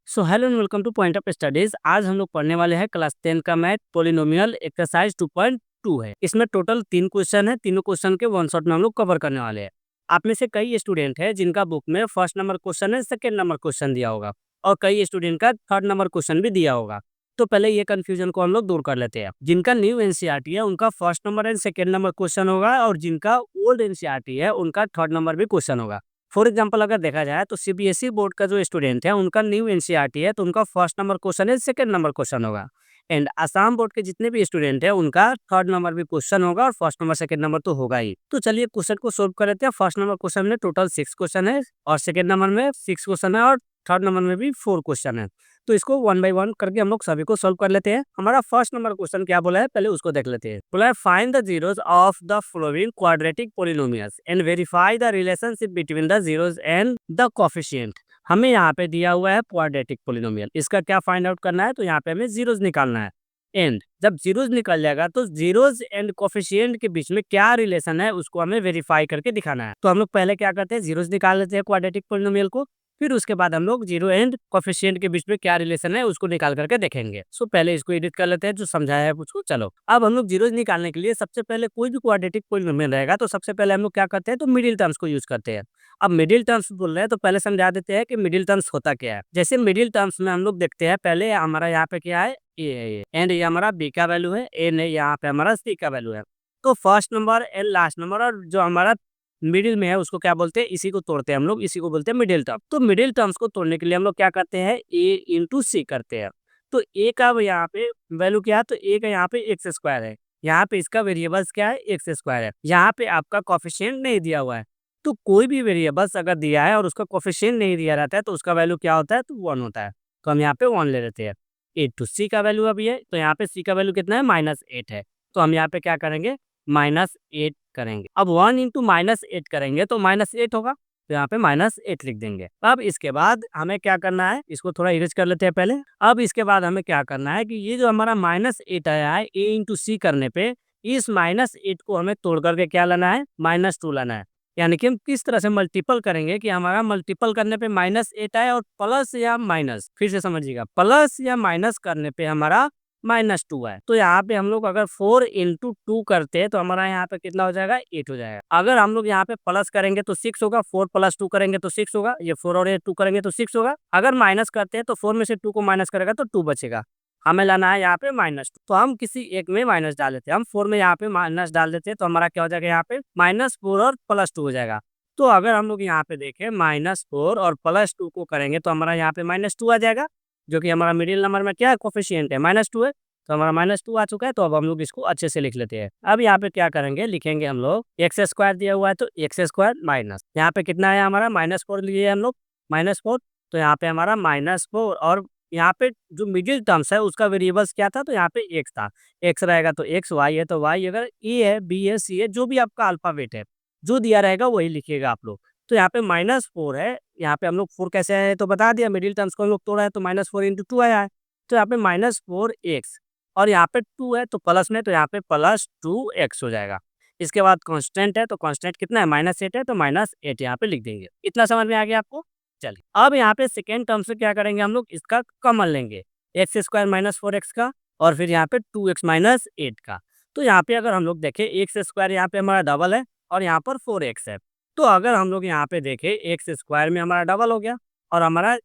So hello and welcome two point of studies. आज हम लोग पढ़ने वाले हैं क्लास 10 का मैथ पोलिनोमियल एक्सरसाइज 2.2 है। इसमें टोटल 3 क्वेश्चन है। तीनों क्वेश्चन के वन शॉट में हम लोग कवर करने वाले हैं। आप में से कई स्टूडेंट है जिनका बुक में फर्स्ट नंबर क्वेश्चन है, सेकंड नंबर क्वेश्चन दिया होगा और कई स्टूडेंट का थर्ड नंबर क्वेश्चन भी दिया होगा। तो पहले ये कंफ्यूजन को हम लोग दूर कर लेते हैं। जिनका न्यू एनसीईआरटी है उनका first number and second number question होगा और जिनका ओल्ड एनसीईआरटी है उनका थर्ड नंबर भी क्वेश्चन होगा। फॉर एग्जाम्पल अगर देखा जाए तो सीबीएसई बोर्ड का जो स्टूडेंट है उनका न्यू एनसीईआरटी है तो उनका फर्स्ट नंबर क्वेश्चन है, सेकंड नंबर क्वेश्चन होगा। एंड आसाम बोर्ड के जितने भी स्टूडेंट है उनका थर्ड नंबर भी क्वेश्चन होगा और फर्स्ट नंबर सेकंड नंबर तो होगा ही। तो चलिए क्वेश्चन को सोल्व कर लेते हैं। फर्स्ट नंबर क्वेश्चन में टोटल 6 क्वेश्चन है और सेकंड नंबर में 6 क्वेश्चन है और थर्ड नंबर में भी 4 क्वेश्चन है। तो इसको वन बाय वन करके हम लोग सभी को सोल्व कर लेते हैं। हमारा फर्स्ट नंबर क्वेश्चन क्या बोला है पहले उसको देख लेते हैं। बोला है find the zeros of the following quadratic polynomials and verify the relationship between the zeros and the coefficient. हमें यहाँ पे दिया हुआ है क्वाड्रेटिक पॉलिनोमियल, इसका क्या फाइंड आउट करना है तो यहाँ पे हमें जीरोस निकालना है। एंड जब जीरोस निकल जाएगा तो जीरोस एंड कोफिशिएंट के बीच में क्या रिलेशन है उसको हमें वेरीफाई करके दिखाना है। तो हम लोग पहले क्या करते हैं, जीरोस निकाल लेते हैं क्वाड्रेटिक पॉलिनोमियल को, फिर उसके बाद हम लोग जीरो एंड कोफिशिएंट के बीच में क्या रिलेशन है उसको निकाल करके देखेंगे। सो पहले इसको एडिट कर लेते हैं जो समझाया है उसको। चलो अब हम लोग जीरोस निकालने के लिए सबसे पहले कोई भी क्वाड्रेटिक पॉलिनोमियल रहेगा तो सबसे पहले हम लोग क्या करते हैं तो मिडिल टर्म्स को यूज करते हैं। अब मिडिल टर्म्स बोल रहे हैं तो पहले समझा देते हैं कि मिडिल टर्म्स होता क्या है। जैसे मिडिल टर्म्स में हम लोग देखते हैं पहले हमारा यहाँ पे क्या है ए है ये एंड ये हमारा बी का वैल्यू है, एन है यहाँ पे हमारा सी का वैल्यू है। तो first number and last number और जो हमारा मिडिल में है उसको क्या बोलते हैं, इसी को तोड़ते हैं हम लोग, इसी को बोलते हैं मिडिल टर्म। तो मिडिल टर्म्स को तोड़ने के लिए हम लोग क्या करते हैं ए इंटू सी करते हैं। तो ए का यहाँ पे वैल्यू क्या है तो ए का यहाँ पे एक्स स्क्वायर है, यहाँ पे इसका वेरिएबल्स क्या है एक्स स्क्वायर है, यहाँ पे आपका कोफिशिएंट नहीं दिया हुआ है। तो कोई भी वेरिएबल्स अगर दिया है और उसका कोफिशिएंट नहीं दिया रहता है तो उसका वैल्यू क्या होता है तो 1 होता है। तो हम यहाँ पे 1 ले लेते हैं। 8 टू सी का वैल्यू अभी है तो यहाँ पे सी का वैल्यू कितना है -8 है। तो हम यहाँ पे क्या करेंगे -8 करेंगे। अब 1 इंटू -8 करेंगे तो -8 होगा, तो यहाँ पे -8 लिख देंगे। अब इसके बाद हमें क्या करना है, इसको थोड़ा इरेज कर लेते हैं पहले। अब इसके बाद हमें क्या करना है कि ये जो हमारा -8 आया है ए इंटू सी करने पे, इस -8 को हमें तोड़ करके क्या लाना है -2 लाना है। यानी कि हम किस तरह से मल्टीपल करेंगे कि हमारा मल्टीपल करने पे -8 आए और प्लस या माइनस, फिर से समझिएगा, प्लस या माइनस करने पे हमारा -2 है। तो यहाँ पे हम लोग अगर 4 इंटू 2 करते हैं तो हमारा यहाँ पे कितना हो जाएगा 8 हो जाएगा। अगर हम लोग यहाँ पे प्लस करेंगे तो 6 होगा, 4 प्लस 2 करेंगे तो 6 होगा, ये 4 और ये 2 करेंगे तो 6 होगा। अगर माइनस करते हैं तो 4 में से 2 को माइनस करेगा तो 2 बचेगा। हमें लाना है यहाँ पे -2, तो हम किसी एक में माइनस डाल देते हैं। हम 4 में यहाँ पे माइनस डाल देते हैं तो हमारा क्या हो जाएगा यहाँ पे -4 और +2 हो जाएगा। तो अगर हम लोग यहाँ पे देखें -4 और +2 को करेंगे तो हमारा यहाँ पे -2 आ जाएगा, जो कि हमारा मिडिल नंबर में क्या है कोफिशिएंट है -2 है। तो हमारा -2 आ चुका है। तो अब हम लोग इसको अच्छे से लिख लेते हैं। अब यहाँ पे क्या करेंगे, लिखेंगे हम लोग एक्स स्क्वायर दिया हुआ है तो एक्स स्क्वायर माइनस, यहाँ पे कितना है हमारा -4 लिए हम लोग -4, तो यहाँ पे हमारा -4 और यहाँ पे जो मिडिल टर्म्स है उसका वेरिएबल्स क्या था तो यहाँ पे एक्स था। एक्स रहेगा तो एक्स, वाई है तो वाई, अगर ए है बी है सी है जो भी आपका अल्फाबेट है जो दिया रहेगा वही लिखिएगा आप लोग। तो यहाँ पे -4 है, यहाँ पे हम लोग 4 कैसे आए हैं तो बता दिया, मिडिल टर्म्स को हम लोग तोड़ा है तो -4 इंटू 2 आया है। तो यहाँ पे -4x और यहाँ पे 2 है तो प्लस में, तो यहाँ पे +2x हो जाएगा। इसके बाद कांस्टेंट है तो कांस्टेंट कितना है -8 है तो -8 यहाँ पे लिख देंगे। इतना समझ में आ गया आपको। चलिए अब यहाँ पे सेकेंड टर्म से क्या करेंगे, हम लोग इसका कॉमन लेंगे, एक्स स्क्वायर -4x का और फिर यहाँ पे 2x -8 का। तो यहाँ पे अगर हम लोग देखें एक्स स्क्वायर यहाँ पे हमारा डबल है और यहाँ पर 4x है। तो अगर हम लोग यहाँ पे देखें एक्स स्क्वायर में हमारा डबल हो गया और हमारा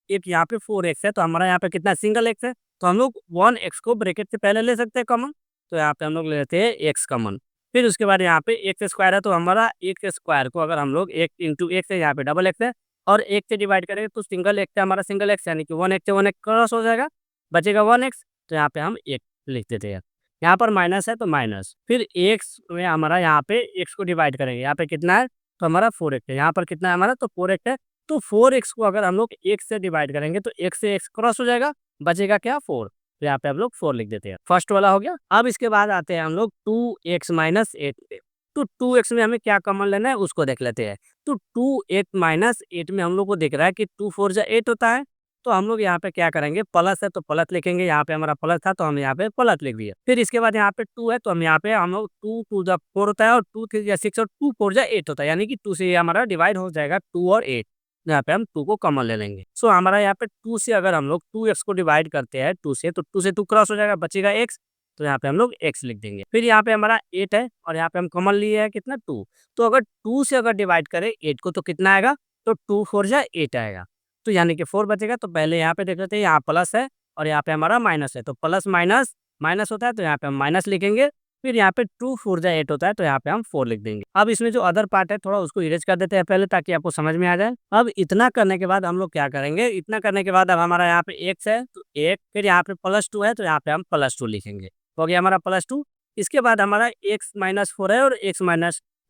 एक यहाँ पे 4x है तो हमारा यहाँ पे कितना सिंगल x है। तो हम लोग 1x को ब्रैकेट से पहले ले सकते हैं कॉमन, तो यहाँ पे हम लोग लेते हैं x कॉमन। फिर उसके बाद यहाँ पे एक्स स्क्वायर है तो हमारा एक्स स्क्वायर को अगर हम लोग एक इंटू एक्स है, यहाँ पे डबल एक्स है और एक से डिवाइड करेंगे तो सिंगल एक्स है हमारा सिंगल एक्स, यानी कि 1x से 1x क्रॉस हो जाएगा, बचेगा 1x। तो यहाँ पे हम एक लिख देते हैं। यहाँ पर माइनस है तो माइनस, फिर एक्स में हमारा यहाँ पे एक्स को डिवाइड करेंगे, यहाँ पे कितना है तो हमारा 4x है, यहाँ पर कितना है हमारा तो 4x है। तो 4x को अगर हम लोग x से डिवाइड करेंगे तो x से x क्रॉस हो जाएगा, बचेगा क्या 4। तो यहाँ पे हम लोग 4 लिख देते हैं, फर्स्ट वाला हो गया। अब इसके बाद आते हैं हम लोग 2x -8 पे। तो 2x में हमें क्या कॉमन लेना है उसको देख लेते हैं। तो 2x -8 में हम लोग को दिख रहा है कि 2 4 जा 8 होता है। तो हम लोग यहाँ पे क्या करेंगे, प्लस है तो प्लस लिखेंगे, यहाँ पे हमारा प्लस था तो हम यहाँ पे प्लस लिख दिए। फिर इसके बाद यहाँ पे 2 है तो हम यहाँ पे हम लोग 2 2 जा 4 होता है और 2 3 जा 6 और 2 4 जा 8 होता है, यानी कि 2 से ये हमारा डिवाइड हो जाएगा 2 और 8। यहाँ पे हम 2 को कॉमन ले लेंगे। सो हमारा यहाँ पे 2 से अगर हम लोग 2x को डिवाइड करते हैं 2 से, तो 2 से 2 क्रॉस हो जाएगा, बचेगा x, तो यहाँ पे हम लोग x लिख देंगे। फिर यहाँ पे हमारा 8 है और यहाँ पे हम कॉमन लिए है कितना 2, तो अगर 2 से अगर डिवाइड करें 8 को तो कितना आएगा, तो 2 4 जा 8 आएगा, तो यानी कि 4 बचेगा। तो पहले यहाँ पे देख लेते हैं, यहाँ प्लस है और यहाँ पे हमारा माइनस है, तो प्लस माइनस माइनस होता है, तो यहाँ पे हम माइनस लिखेंगे। फिर यहाँ पे 2 4 जा 8 होता है, तो यहाँ पे हम 4 लिख देंगे। अब इसमें जो अदर पार्ट है थोड़ा उसको इरेज कर देते हैं पहले, ताकि आपको समझ में आ जाए। अब इतना करने के बाद हम लोग क्या करेंगे, इतना करने के बाद अब हमारा यहाँ पे x है तो 1, फिर यहाँ पे +2 है तो यहाँ पे हम +2 लिखेंगे, हो गया हमारा +2। इसके बाद हमारा x - 4 है और x -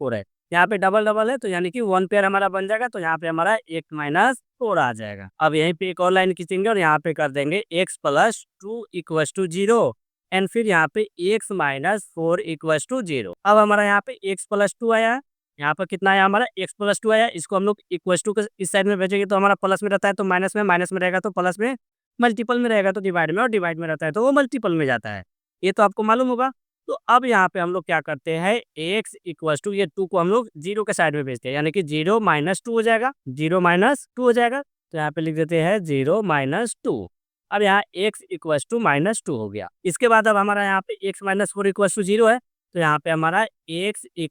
4 है, यहाँ पे डबल डबल है, तो यानी कि 1 पेयर हमारा बन जाएगा, तो यहाँ पे हमारा x - 4 आ जाएगा। अब यहीं पे एक और लाइन खींचेंगे और यहाँ पे कर देंगे x + 2 = 0 एंड फिर यहाँ पे x - 4 = 0। अब हमारा यहाँ पे x + 2 आया है, यहाँ पर कितना आया हमारा x + 2 आया, इसको हम लोग इक्वस टू इस साइड में भेजेंगे तो हमारा प्लस में रहता है तो माइनस में रहेगा तो प्लस में, मल्टीपल में रहेगा तो डिवाइड में, और डिवाइड में रहता है तो वो मल्टीपल में जाता है, ये तो आपको मालूम होगा। तो अब यहाँ पे हम लोग क्या करते हैं, x = ये 2 को हम लोग 0 के साइड में भेजते हैं, यानी कि 0 - 2 हो जाएगा, 0 - 2 हो जाएगा, तो यहाँ पे लिख देते हैं 0 - 2। अब यहाँ x = -2 हो गया। इसके बाद अब हमारा यहाँ पे x - 4 = 0 है, तो यहाँ पे हमारा x =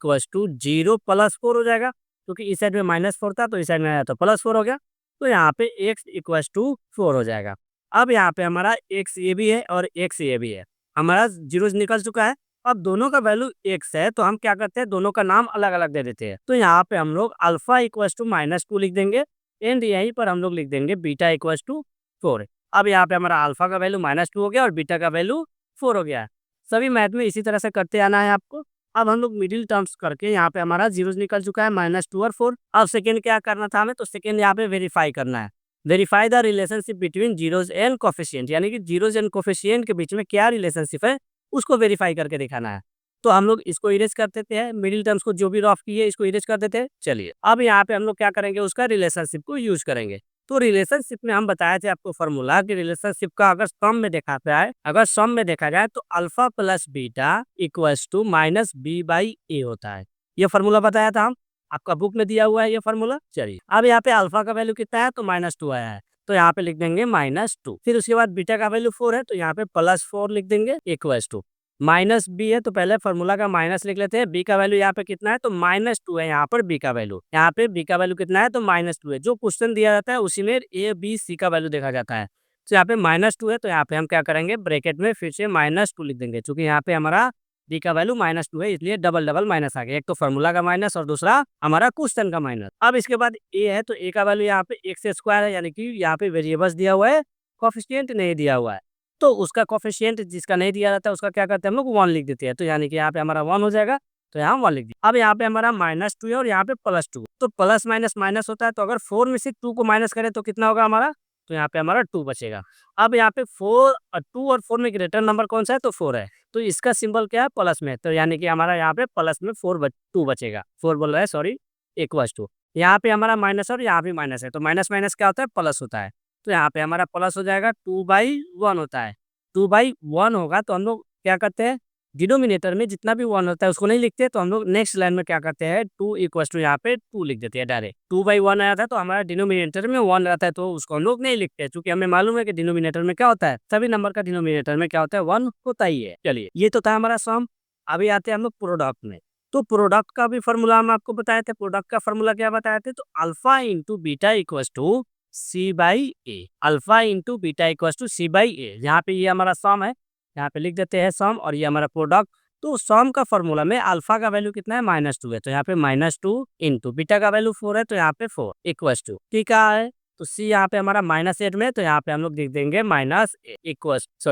0 + 4 हो जाएगा, क्योंकि इस साइड में -4 था तो इस साइड में आया तो +4 हो गया, तो यहाँ पे x = 4 हो जाएगा। अब यहाँ पे हमारा x ये भी है और x ये भी है, हमारा जीरोस निकल चुका है। अब दोनों का वैल्यू x है, तो हम क्या करते हैं, दोनों का नाम अलग अलग दे देते हैं। तो यहाँ पे हम लोग अल्फा = -2 लिख देंगे एंड यहीं पर हम लोग लिख देंगे बीटा = 4। अब यहाँ पे हमारा अल्फा का वैल्यू -2 हो गया और बीटा का वैल्यू 4 हो गया है। सभी मैथ में इसी तरह से करते आना है आपको। अब हम लोग मिडिल टर्म्स करके यहाँ पे हमारा जीरोस निकल चुका है, -2 और 4। अब सेकंड क्या करना था हमें, तो सेकंड यहाँ पे वेरीफाई करना है। Verify the relationship between zeros and coefficient, यानी कि जीरोस एंड कोफिशिएंट के बीच में क्या रिलेशनशिप है उसको वेरीफाई करके दिखाना है। तो हम लोग इसको इरेज कर देते हैं, मिडिल टर्म्स को जो भी रफ की है इसको इरेज कर देते हैं। चलिए अब यहाँ पे हम लोग क्या करेंगे, उसका रिलेशनशिप को यूज करेंगे। तो रिलेशनशिप में हम बताए थे आपको फॉर्मूला कि रिलेशनशिप का अगर सम में देखा जाए, तो अल्फा + बीटा = -b/a होता है। ये फॉर्मूला बताया था हम, आपका बुक में दिया हुआ है ये फॉर्मूला। चलिए अब यहाँ पे अल्फा का वैल्यू कितना है, तो -2 आया है, तो यहाँ पे लिख देंगे -2। फिर उसके बाद बीटा का वैल्यू 4 है, तो यहाँ पे +4 लिख देंगे = -b है, तो पहले फॉर्मूला का माइनस लिख लेते हैं। बी का वैल्यू यहाँ पे कितना है, तो -2 है, यहाँ पर बी का वैल्यू, यहाँ पे बी का वैल्यू कितना है, तो -2 है। जो क्वेश्चन दिया जाता है उसी में ए बी सी का वैल्यू देखा जाता है। तो यहाँ पे -2 है, तो यहाँ पे हम क्या करेंगे, ब्रैकेट में फिर से -2 लिख देंगे, क्योंकि यहाँ पे हमारा बी का वैल्यू -2 है, इसलिए डबल डबल माइनस आ गया। एक तो फॉर्मूला का माइनस और दूसरा हमारा क्वेश्चन का माइनस। अब इसके बाद ए है, तो ए का वैल्यू यहाँ पे x² है, यानी कि यहाँ पे वेरिएबल्स दिया हुआ है, कोफिशिएंट नहीं दिया हुआ है। तो उसका कोफिशिएंट जिसका नहीं दिया जाता है उसका क्या करते हैं हम लोग 1 लिख देते हैं, तो यानी कि यहाँ पे हमारा 1 हो जाएगा, तो यहाँ 1 लिख दिया। अब यहाँ पे हमारा -2 है और यहाँ पे +2, तो प्लस माइनस माइनस होता है, तो अगर 4 में से 2 को माइनस करें तो कितना होगा हमारा, तो यहाँ पे हमारा 2 बचेगा। अब यहाँ पे 2 और 4 में ग्रेटर नंबर कौन सा है, तो 4 है, तो इसका सिंबल क्या है, प्लस में, तो यानी कि हमारा यहाँ पे प्लस में 2 बचेगा, 4 बोल रहा है सॉरी, = यहाँ पे हमारा माइनस और यहाँ भी माइनस है, तो माइनस माइनस क्या होता है, प्लस होता है, तो यहाँ पे हमारा प्लस हो जाएगा, 2/1 होता है। 2/1 होगा तो हम लोग क्या करते हैं, डिनोमिनेटर में जितना भी 1 होता है उसको नहीं लिखते, तो हम लोग नेक्स्ट लाइन में क्या करते हैं, 2 = यहाँ पे 2 लिख देते हैं डायरेक्ट। 2/1 आया था तो हमारा डिनोमिनेटर में 1 रहता है, तो उसको हम लोग नहीं लिखते, क्योंकि हमें मालूम है कि डिनोमिनेटर में क्या होता है, सभी नंबर का डिनोमिनेटर में क्या होता है, 1 होता ही है। चलिए ये तो था हमारा सम। अभी आते हैं हम लोग प्रोडक्ट में। तो प्रोडक्ट का भी फॉर्मूला हम आपको बताए थे। प्रोडक्ट का फॉर्मूला क्या बताए थे, तो alpha into beta = c/a, alpha into beta = c/a। यहाँ पे ये हमारा सम है, यहाँ पे लिख देते हैं सम, और ये हमारा प्रोडक्ट। तो सम का फॉर्मूला में अल्फा का वैल्यू कितना है, -2 है, तो यहाँ पे -2 इंटू बीटा का वैल्यू 4 है, तो यहाँ पे 4 = ठीक है। तो सी यहाँ पे हमारा -8 में, तो यहाँ पे हम लोग लिख देंगे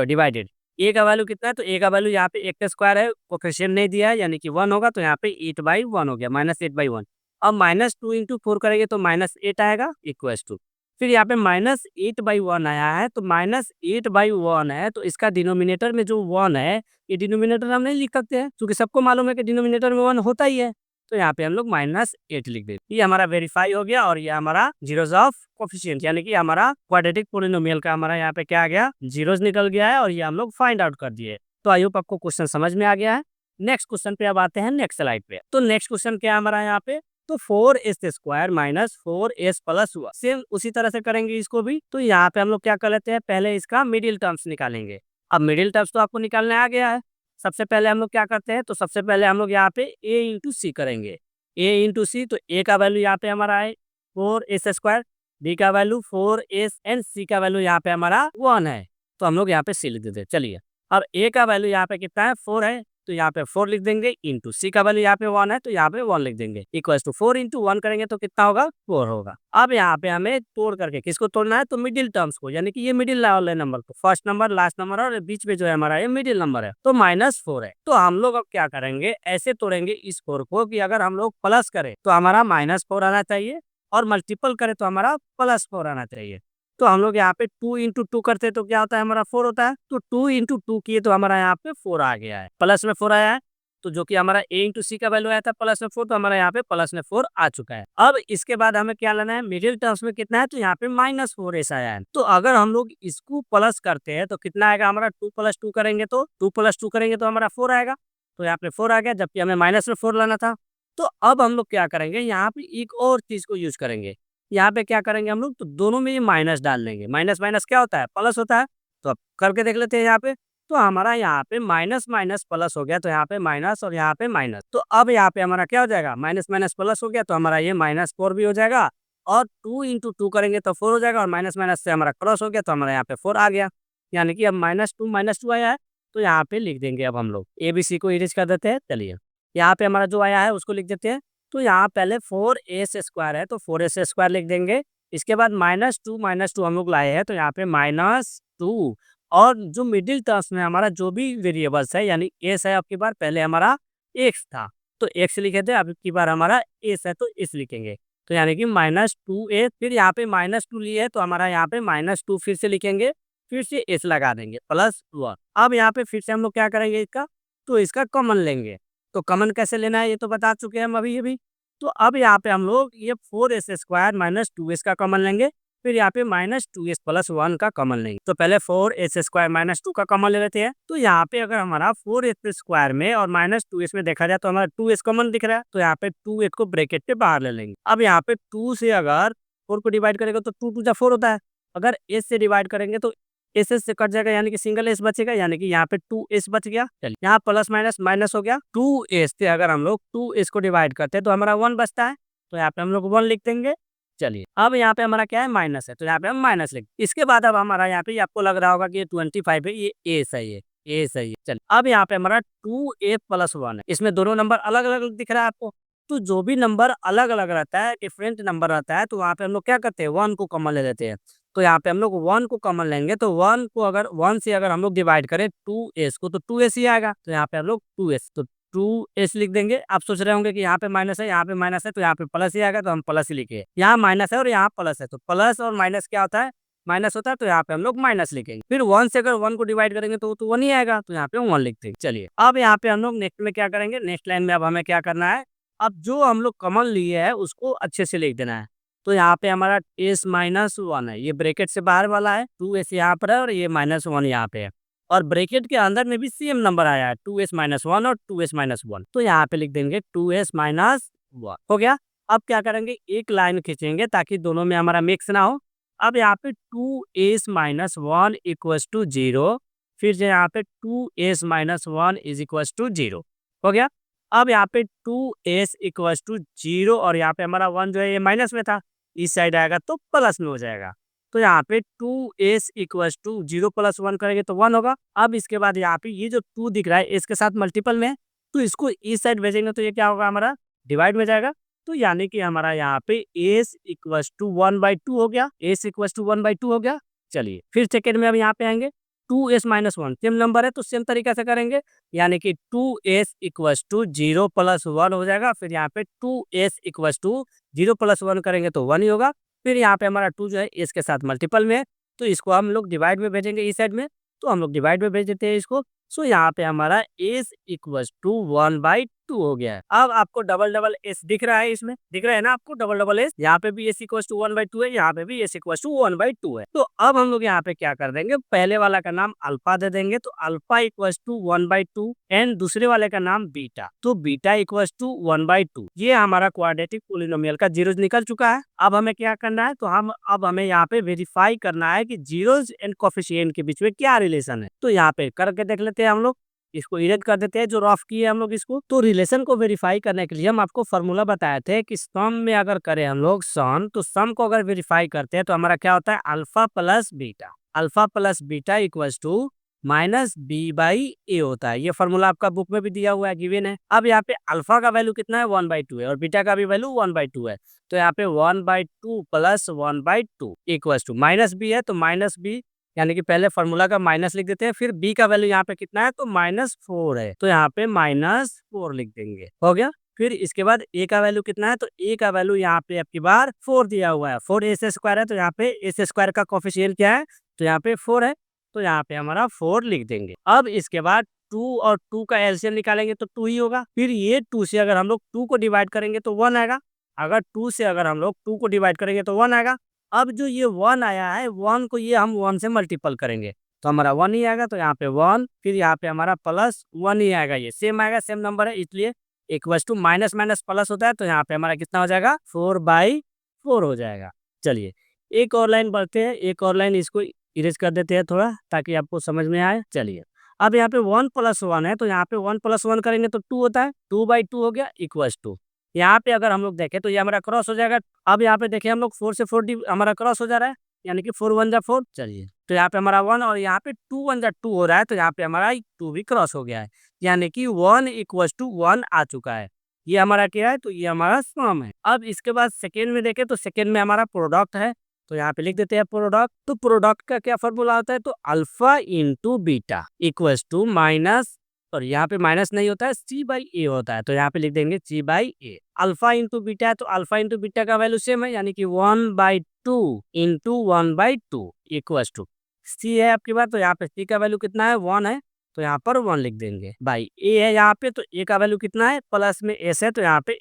डिवाइडेड। ए का वैल्यू कितना है, तो ए का वैल्यू यहाँ पे x² है, कोफिशिएंट नहीं दिया है, यानी कि 1 होगा, तो यहाँ पे 8/1 हो गया, -8/1। अब -2 इंटू 4 करेंगे तो -8 आएगा = फिर यहाँ पे -8/1 आया है, तो -8/1 है, तो इसका डिनोमिनेटर में जो 1 है, ये डिनोमिनेटर हम नहीं लिख सकते हैं, क्योंकि सबको मालूम है कि डिनोमिनेटर में 1 होता ही है, तो यहाँ पे हम लोग -8 लिख देते। ये हमारा वेरीफाई हो गया, और ये हमारा जीरोस ऑफ कोफिशिएंट, यानी कि हमारा क्वाड्रेटिक पोलिनोमियल का हमारा यहाँ पे क्या आ गया, जीरोस निकल गया है, और ये हम लोग फाइंड आउट कर दिए। तो आई होप आपको क्वेश्चन समझ में आ गया है। नेक्स्ट क्वेश्चन पे अब आते हैं, नेक्स्ट स्लाइड पे। तो नेक्स्ट क्वेश्चन क्या है हमारा यहाँ पे, तो 4s² minus 4s plus 1 same उसी तरह से करेंगे इसको भी। तो यहाँ पे हम लोग क्या कर लेते हैं, पहले इसका मिडिल टर्म्स निकालेंगे। अब मिडिल टर्म्स तो आपको निकालने आ गया है। सबसे पहले हम लोग क्या करते हैं, तो सबसे पहले हम लोग यहाँ पे a इंटू सी करेंगे। a इंटू सी, तो a का वैल्यू यहाँ पे हमारा है 4s², b का वैल्यू 4s एंड c का वैल्यू यहाँ पे हमारा 1 है। तो हम लोग यहाँ पे c लिख देते हैं। चलिए, अब a का वैल्यू यहाँ पे कितना है, 4 है, तो यहाँ पे 4 लिख देंगे, इंटू सी का वैल्यू यहाँ पे 1 है, तो यहाँ पे 1 लिख देंगे, इक्वल्स टू 4 इंटू 1 करेंगे तो कितना होगा, 4 होगा। अब यहाँ पे हमें तोड़ करके किसको तोड़ना है, तो मिडिल टर्म्स को, यानी कि ये मिडिल वाले नंबर को, फर्स्ट नंबर, लास्ट नंबर और बीच में जो है हमारा ये मिडिल नंबर है, तो -4 है। तो हम लोग अब क्या करेंगे, ऐसे तोड़ेंगे इस 4 को कि अगर हम लोग प्लस करें तो हमारा -4 आना चाहिए, और मल्टीपल करें तो हमारा +4 आना चाहिए। तो हम लोग यहाँ पे 2 इंटू 2 करते हैं तो क्या होता है, हमारा 4 होता है। तो 2 इंटू 2 किए तो हमारा यहाँ पे 4 आ गया है, प्लस में 4 आया है। तो जो कि हमारा a इंटू सी का वैल्यू आया था प्लस में 4, तो हमारा यहाँ पे प्लस में 4 आ चुका है। अब इसके बाद हमें क्या लेना है, मिडिल टर्म्स में कितना है, तो यहाँ पे -4s आया है। तो अगर हम लोग इसको प्लस करते हैं तो कितना आएगा, हमारा 2 + 2 करेंगे तो 2 + 2 करेंगे तो हमारा 4 आएगा। तो यहाँ पे 4 आ गया, जबकि हमें माइनस में 4 लाना था। तो अब हम लोग क्या करेंगे, यहाँ पे एक और चीज को यूज करेंगे। यहाँ पे क्या करेंगे हम लोग, तो दोनों में ये माइनस डाल देंगे। माइनस माइनस क्या होता है, प्लस होता है। तो अब करके देख लेते हैं यहाँ पे। तो हमारा यहाँ पे माइनस माइनस प्लस हो गया, तो यहाँ पे माइनस और यहाँ पे माइनस। तो अब यहाँ पे हमारा क्या हो जाएगा, माइनस माइनस प्लस हो गया, तो हमारा ये -4 भी हो जाएगा, और 2 इंटू 2 करेंगे तो 4 हो जाएगा, और माइनस माइनस से हमारा क्रॉस हो गया, तो हमारा यहाँ पे 4 आ गया। यानी कि अब -2 आया है, तो यहाँ पे लिख देंगे। अब हम लोग ABC को इरेज कर देते हैं। चलिए, यहाँ पे हमारा जो आया है उसको लिख देते हैं। तो यहाँ पहले 4s² है, तो 4s² लिख देंगे। इसके बाद -2 हम लोग लाए हैं, तो यहाँ पे -2, और जो मिडिल टर्म्स में हमारा जो भी वेरिएबल्स है, यानी एस है, अब की बार पहले हमारा एक्स था तो एक्स लिखे थे, अब की बार हमारा एस है तो एस लिखेंगे। तो यानी कि -2a, फिर यहाँ पे -2 लिए है, तो हमारा यहाँ पे -2 फिर से लिखेंगे, फिर से एस लगा देंगे, +1। अब यहाँ पे फिर से हम लोग क्या करेंगे इसका, तो इसका कॉमन लेंगे। तो कॉमन कैसे लेना है ये तो बता चुके हैं हम अभी। तो अब यहाँ पे हम लोग ये 4s² - 2s का कॉमन लेंगे, फिर यहाँ पे -2s + 1 का कॉमन लेंगे। तो पहले 4s² - 2 का कॉमन ले लेते हैं। तो यहाँ पे अगर हमारा 4s² में और -2s में देखा जाए तो हमारा 2s कॉमन दिख रहा है, तो यहाँ पे 2s को ब्रैकेट के बाहर ले लेंगे। अब यहाँ पे 2 से अगर 4 को डिवाइड करेंगे तो 2 × 2 = 4 होता है। अगर s से डिवाइड करेंगे तो एस से कट जाएगा, यानी कि सिंगल एस बचेगा, यानी कि यहाँ पे 2s बच गया। चलिए, यहाँ प्लस माइनस माइनस हो गया। 2s से अगर हम लोग 2s को डिवाइड करते हैं तो हमारा 1 बचता है, तो यहाँ पे हम लोग 1 लिख देंगे। चलिए, अब यहाँ पे हमारा क्या है, माइनस है, तो यहाँ पे हम माइनस लिख। इसके बाद अब हमारा यहाँ पे आपको लग रहा होगा कि ये 25 है, ये ए सही है, ए सही है। चलिए, अब यहाँ पे हमारा 2a + 1 है। इसमें दोनों नंबर अलग अलग दिख रहा है आपको। तो जो भी नंबर अलग अलग रहता है, डिफरेंट नंबर रहता है, तो वहाँ पे हम लोग क्या करते हैं, 1 को कॉमन ले लेते हैं। तो यहाँ पे हम लोग 1 को कॉमन लेंगे, तो 1 को अगर 1 से अगर हम लोग डिवाइड करें 2s को, तो 2s ही आएगा। तो यहाँ पे हम लोग 2s, तो 2s लिख देंगे। आप सोच रहे होंगे कि यहाँ पे माइनस है, यहाँ पे माइनस है, तो यहाँ पे प्लस ही आएगा, तो हम प्लस ही लिखे। यहाँ माइनस है और यहाँ प्लस है, तो प्लस और माइनस क्या होता है, माइनस होता है, तो यहाँ पे हम लोग माइनस लिखेंगे। फिर 1 से अगर 1 को डिवाइड करेंगे तो 1 ही आएगा, तो यहाँ पे 1 लिखते हैं। चलिए, अब यहाँ पे हम लोग नेक्स्ट में क्या करेंगे, नेक्स्ट लाइन में अब हमें क्या करना है, अब जो हम लोग कॉमन लिए है उसको अच्छे से लिख देना है। तो यहाँ पे हमारा s - 1 है, ये ब्रैकेट से बाहर वाला है, 2s यहाँ पर है और ये -1 यहाँ पे है, और ब्रैकेट के अंदर में भी सेम नंबर आया है, 2s - 1 और 2s - 1। तो यहाँ पे लिख देंगे 2s - 1 हो गया। अब क्या करेंगे, एक लाइन खींचेंगे ताकि दोनों में हमारा मिक्स ना हो। अब यहाँ पे 2s - 1 = 0, फिर जो यहाँ पे 2s - 1 = 0 हो गया। अब यहाँ पे 2s = 0 और यहाँ पे हमारा 1 जो है ये माइनस में था, इस साइड आएगा तो प्लस में हो जाएगा। तो यहाँ पे 2s = 0 + 1 करेंगे तो 1 होगा। अब इसके बाद यहाँ पे ये जो 2 दिख रहा है इसके साथ मल्टीपल में है, तो इसको इस साइड भेजेंगे तो ये क्या होगा, हमारा डिवाइड में जाएगा। तो यानी कि हमारा यहाँ पे s = 1/2 हो गया, s = 1/2 हो गया। चलिए, फिर सेकेंड में अब यहाँ पे आएंगे, 2s - 1 सेम नंबर है तो सेम तरीका से करेंगे, यानी कि 2s = 0 + 1 हो जाएगा। फिर यहाँ पे 2s = 0 + 1 करेंगे तो 1 ही होगा। फिर यहाँ पे हमारा 2 जो है s के साथ मल्टीपल में है, तो इसको हम लोग डिवाइड में भेजेंगे इस साइड में, तो हम लोग डिवाइड में भेज देते हैं इसको। सो यहाँ पे हमारा s = 1/2 टू हो गया है। अब आपको डबल डबल एस दिख रहा है, इसमें दिख रहा है ना आपको डबल डबल एस, यहाँ पे भी एस इक्वल टू 1/2 है, यहाँ पे भी एस इक्वल टू 1/2 है। तो अब हम लोग यहाँ पे क्या कर देंगे, पहले वाला का नाम अल्फा दे देंगे, तो अल्फा इक्वल टू 1/2 एंड दूसरे वाले का नाम बीटा, तो बीटा इक्वल टू 1/2। ये हमारा क्वाड्रेटिक पोलिनोमियल का जीरोज निकल चुका है। अब हमें क्या करना है, तो अब हमें यहाँ पे वेरीफाई करना है कि जीरोज एंड कोफिशिएंट के बीच में क्या रिलेशन है। तो यहाँ पे करके देख लेते हैं हम लोग, इसको इरेज कर देते हैं जो रफ किए हम लोग इसको। तो रिलेशन को वेरीफाई करने के लिए हम आपको फॉर्मूला बताए थे कि सम में अगर करें हम लोग सम, तो सम को अगर वेरीफाई करते हैं तो हमारा क्या होता है, alpha plus beta, alpha plus beta equals to minus b by a होता है। ये फॉर्मूला आपका बुक में भी दिया हुआ है, गिवन है। अब यहाँ पे अल्फा का वैल्यू कितना है, 1/2 है, और बीटा का भी वैल्यू 1/2 है। तो यहाँ पे 1/2 plus 1/2 equals to minus b है, तो माइनस बी यानी कि पहले फॉर्मूला का माइनस लिख देते हैं, फिर बी का वैल्यू यहाँ पे कितना है, तो -4 है, तो यहाँ पे -4 लिख देंगे, हो गया। फिर इसके बाद ए का वैल्यू कितना है, तो ए का वैल्यू यहाँ पे आपकी बार 4 दिया हुआ है, 4 a² है, तो यहाँ पे a² का कोफिशिएंट क्या है, तो यहाँ पे 4 है, तो यहाँ पे हमारा 4 लिख देंगे। अब इसके बाद 2 और 2 का एलसीएम निकालेंगे तो 2 ही होगा। फिर ये 2 से अगर हम लोग 2 को डिवाइड करेंगे तो 1 आएगा, अगर 2 से अगर हम लोग 2 को डिवाइड करेंगे तो 1 आएगा। अब जो ये 1 आया है, 1 को ये हम 1 से मल्टीपल करेंगे तो हमारा 1 ही आएगा, तो यहाँ पे 1, फिर यहाँ पे हमारा प्लस 1 ही आएगा, ये सेम आएगा, सेम नंबर है, इसलिए equals to minus minus plus होता है, तो यहाँ पे हमारा कितना हो जाएगा, 4/4 हो जाएगा। चलिए एक और लाइन बढ़ते हैं, एक और लाइन इसको इरेज कर देते हैं थोड़ा ताकि आपको समझ में आए। चलिए अब यहाँ पे 1 + 1 है, तो यहाँ पे 1 + 1 करेंगे तो 2 होता है, 2/2 हो गया इक्वल्स टू, यहाँ पे अगर हम लोग देखें तो ये हमारा क्रॉस हो जाएगा। अब यहाँ पे देखें हम लोग 4 से 4 हमारा क्रॉस हो जा रहा है, यानी कि 4 1 जा 4। चलिए तो यहाँ पे हमारा 1 और यहाँ पे 2 1 जा 2 हो रहा है, तो यहाँ पे हमारा 2 भी क्रॉस हो गया है, यानी कि 1 इक्वल्स टू 1 आ चुका है। ये हमारा क्या है, तो ये हमारा सम है। अब इसके बाद सेकेंड में देखें तो सेकेंड में हमारा प्रोडक्ट है, तो यहाँ पे लिख देते हैं प्रोडक्ट। तो प्रोडक्ट का क्या फॉर्मूला होता है, तो alpha into beta equals to minus, और यहाँ पे माइनस नहीं होता है, c/a होता है, तो यहाँ पे लिख देंगे c/a। अल्फा इंटू बीटा है, तो अल्फा इंटू बीटा का वैल्यू सेम है, यानी कि 1/2 इंटू 1/2 इक्वल्स टू c है आपकी बात, तो यहाँ पे c का वैल्यू कितना है, 1 है, तो यहाँ पर 1 लिख देंगे। बाई a है यहाँ पे, तो a का वैल्यू कितना है, प्लस में s है, तो यहाँ पे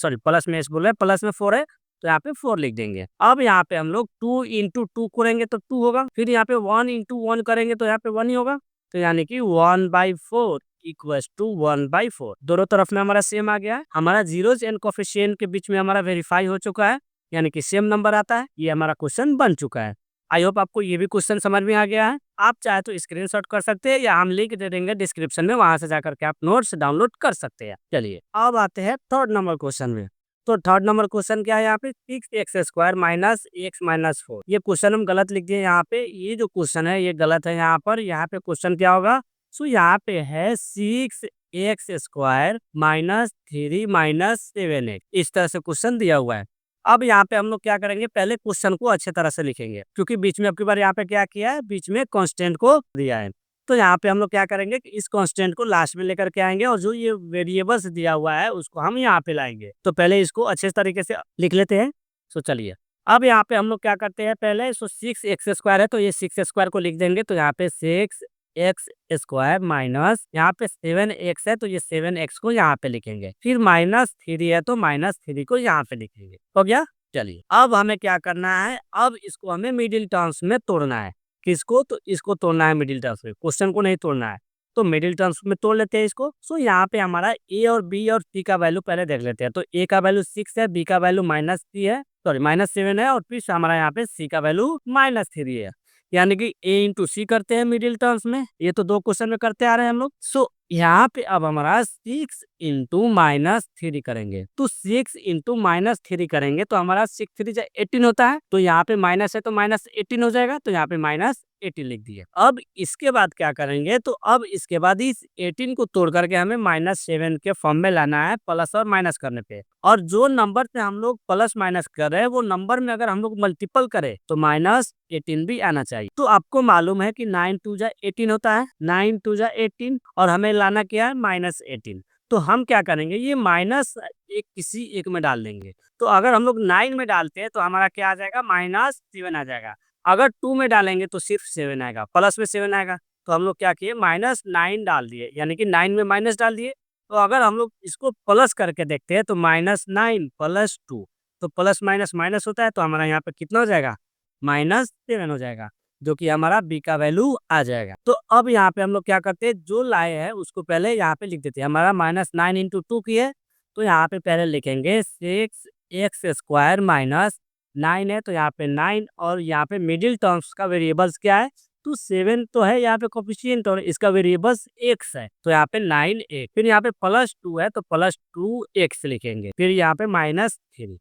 प्लस में s बोल रहे हैं, प्लस में 4 है, तो यहाँ पे 4 लिख देंगे। अब यहाँ पे हम लोग 2 इंटू 2 करेंगे तो 2 होगा, फिर यहाँ पे 1 इंटू 1 करेंगे तो यहाँ पे 1 ही होगा, तो यानी कि 1/4 इक्वल्स टू 1/4। दोनों तरफ में हमारा सेम आ गया है, हमारा जीरोज एंड कोफिशिएंट के बीच में हमारा वेरीफाई हो चुका है, यानी कि सेम नंबर आता है। ये हमारा क्वेश्चन बन चुका है। आई होप आपको ये भी क्वेश्चन समझ में आ गया है। आप चाहे तो स्क्रीनशॉट कर सकते हैं, या हम लिंक दे देंगे डिस्क्रिप्शन में, वहां से जाकर के आप नोट्स डाउनलोड कर सकते हैं। चलिए अब आते हैं थर्ड नंबर क्वेश्चन में। तो थर्ड नंबर क्वेश्चन क्या है, यहाँ पे 6x² माइनस x माइनस 4। ये क्वेश्चन हम गलत लिख दिए यहाँ पे, ये जो क्वेश्चन है ये गलत है यहाँ पर। यहाँ पे क्वेश्चन क्या होगा, सो यहाँ पे है 6x² माइनस 3 माइनस 7x, इस तरह से क्वेश्चन दिया हुआ है। अब यहाँ पे हम लोग क्या करेंगे, पहले क्वेश्चन को अच्छे तरह से लिखेंगे, क्योंकि बीच में अब की बार यहाँ पे क्या किया है, बीच में कांस्टेंट को दिया है। तो यहाँ पे हम लोग क्या करेंगे कि इस कांस्टेंट को लास्ट में लेकर के आएंगे, और जो ये वेरिएबल्स दिया हुआ है उसको हम यहाँ पे लाएंगे। तो पहले इसको अच्छे तरीके से लिख लेते हैं। सो चलिए अब यहाँ पे हम लोग क्या करते हैं, पहले 6x² है, तो ये 6x² को लिख देंगे, तो यहाँ पे 6x² माइनस यहाँ पे 7x है, तो ये 7x को यहाँ पे लिखेंगे, फिर -3 है, तो -3 को यहाँ पे लिखेंगे। हो गया। चलिए अब हमें क्या करना है, अब इसको हमें मिडिल टर्म्स में तोड़ना है। किसको, तो इसको तोड़ना है मिडिल टर्म्स में, क्वेश्चन को नहीं तोड़ना है। तो मिडिल टर्म्स में तोड़ लेते हैं इसको। सो यहाँ पे हमारा ए और बी और सी का वैल्यू पहले देख लेते हैं। तो ए का वैल्यू 6 है, बी का वैल्यू -3 है, सॉरी -7 है, और फिर हमारा यहाँ पे सी का वैल्यू -3 है, यानी कि ए इंटू सी करते हैं मिडिल टर्म्स में। ये तो 2 क्वेश्चन में करते आ रहे हैं हम लोग। सो यहाँ पे अब हमारा 6 इंटू -3 करेंगे, तो 6 इंटू -3 करेंगे तो हमारा 6 3 जा 18 होता है, तो यहाँ पे माइनस है तो -18 हो जाएगा, तो यहाँ पे -18 लिख दिए। अब इसके बाद क्या करेंगे, तो अब इसके बाद इस 18 को तोड़ करके हमें -7 के फॉर्म में लाना है, प्लस और माइनस करने पे। और जो नंबर से हम लोग प्लस माइनस कर रहे हैं वो नंबर में अगर हम लोग मल्टीपल करें तो -18 भी आना चाहिए। तो आपको मालूम है कि 9 2 जा 18 होता है, 9 2 जा 18, और हमें लाना क्या है, -18। तो हम क्या करेंगे, ये माइनस एक किसी एक में डाल देंगे। तो अगर हम लोग 9 में डालते हैं तो हमारा क्या आ जाएगा, -7 आ जाएगा। अगर 2 में डालेंगे तो सिर्फ 7 आएगा, प्लस में 7 आएगा। तो हम लोग क्या किए, -9 डाल दिए, यानी कि 9 में माइनस डाल दिए, तो अगर हम लोग इसको प्लस करके देखते हैं तो -9 + 2, तो प्लस माइनस माइनस होता है, तो हमारा यहाँ पे कितना हो जाएगा, -7 हो जाएगा, जो कि हमारा बी का वैल्यू आ जाएगा। तो अब यहाँ पे हम लोग क्या करते हैं, जो लाए हैं उसको पहले यहाँ पे लिख देते हैं। हमारा -9 × 2 की है, तो यहाँ पे पहले लिखेंगे 6x² -9 है, तो यहाँ पे 9, और यहाँ पे मिडिल टर्म्स का वेरिएबल्स क्या है, तो 7 तो है यहाँ पे कोफिशिएंट, और इसका वेरिएबल्स x है, तो यहाँ पे 9x। फिर यहाँ पे +2 है, तो +2x लिखेंगे। फिर यहाँ पे -3।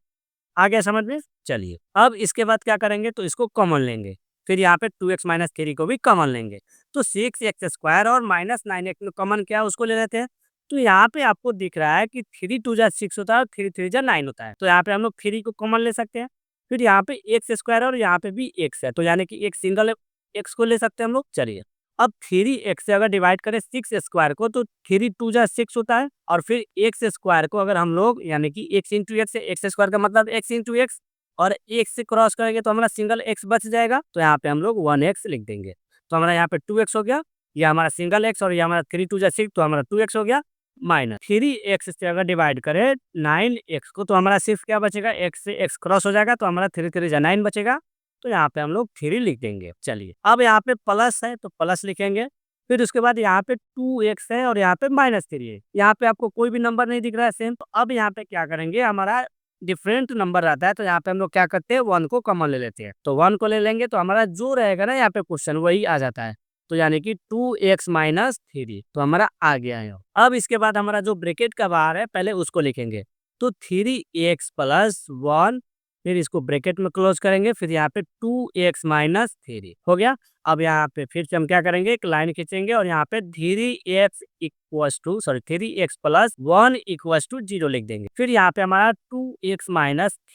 आ गया समझ में? चलिए, अब इसके बाद क्या करेंगे, तो इसको कॉमन लेंगे। फिर यहाँ पे 2x - 3 को भी कॉमन लेंगे, तो 6x² और -9x में कॉमन क्या है उसको ले लेते हैं। तो यहाँ पे आपको दिख रहा है कि 3 2 जा 6 होता है और 3 3 जा 9 होता है, तो यहाँ पे हम लोग 3 को कॉमन ले सकते हैं। फिर यहाँ पे x² और यहाँ पे भी x है, तो यानी कि एक सिंगल x को ले सकते हैं हम लोग। चलिए, अब 3x से अगर डिवाइड करें 6² को, तो 3 2 जा 6 होता है, और फिर x² को अगर हम लोग यानी कि x × x है, x² का मतलब x × x, और x से क्रॉस करेंगे तो हमारा सिंगल x बच जाएगा, तो यहाँ पे हम लोग 1x लिख देंगे। तो हमारा यहाँ पे 2x हो गया, ये हमारा सिंगल x, और ये हमारा 3 2 जा 6, तो हमारा 2x हो गया। -3x से अगर डिवाइड करें 9x को, तो हमारा सिर्फ क्या बचेगा, x से x क्रॉस हो जाएगा, तो हमारा 3 3 जा 9 बचेगा, तो यहाँ पे हम लोग 3 लिख देंगे। चलिए, अब यहाँ पे प्लस है तो प्लस लिखेंगे। फिर उसके बाद यहाँ पे 2x है और यहाँ पे -3 है। यहाँ पे आपको कोई भी नंबर नहीं दिख रहा है सेम, तो अब यहाँ पे क्या करेंगे, हमारा डिफरेंट नंबर रहता है, तो यहाँ पे हम लोग क्या करते हैं, 1 को कॉमन ले लेते हैं। तो 1 को ले लेंगे तो हमारा जो रहेगा ना यहाँ पे क्वेश्चन वही आ जाता है, तो यानी कि 2x - 3, तो हमारा आ गया है। अब इसके बाद हमारा जो ब्रैकेट का बाहर है पहले उसको लिखेंगे, तो 3x + 1, फिर इसको ब्रैकेट में क्लोज करेंगे, फिर यहाँ पे 2x - 3 हो गया। अब यहाँ पे फिर से हम क्या करेंगे, एक लाइन खींचेंगे, और यहाँ पे 3x + 1 = 0 लिख देंगे। फिर यहाँ पे हमारा 2x -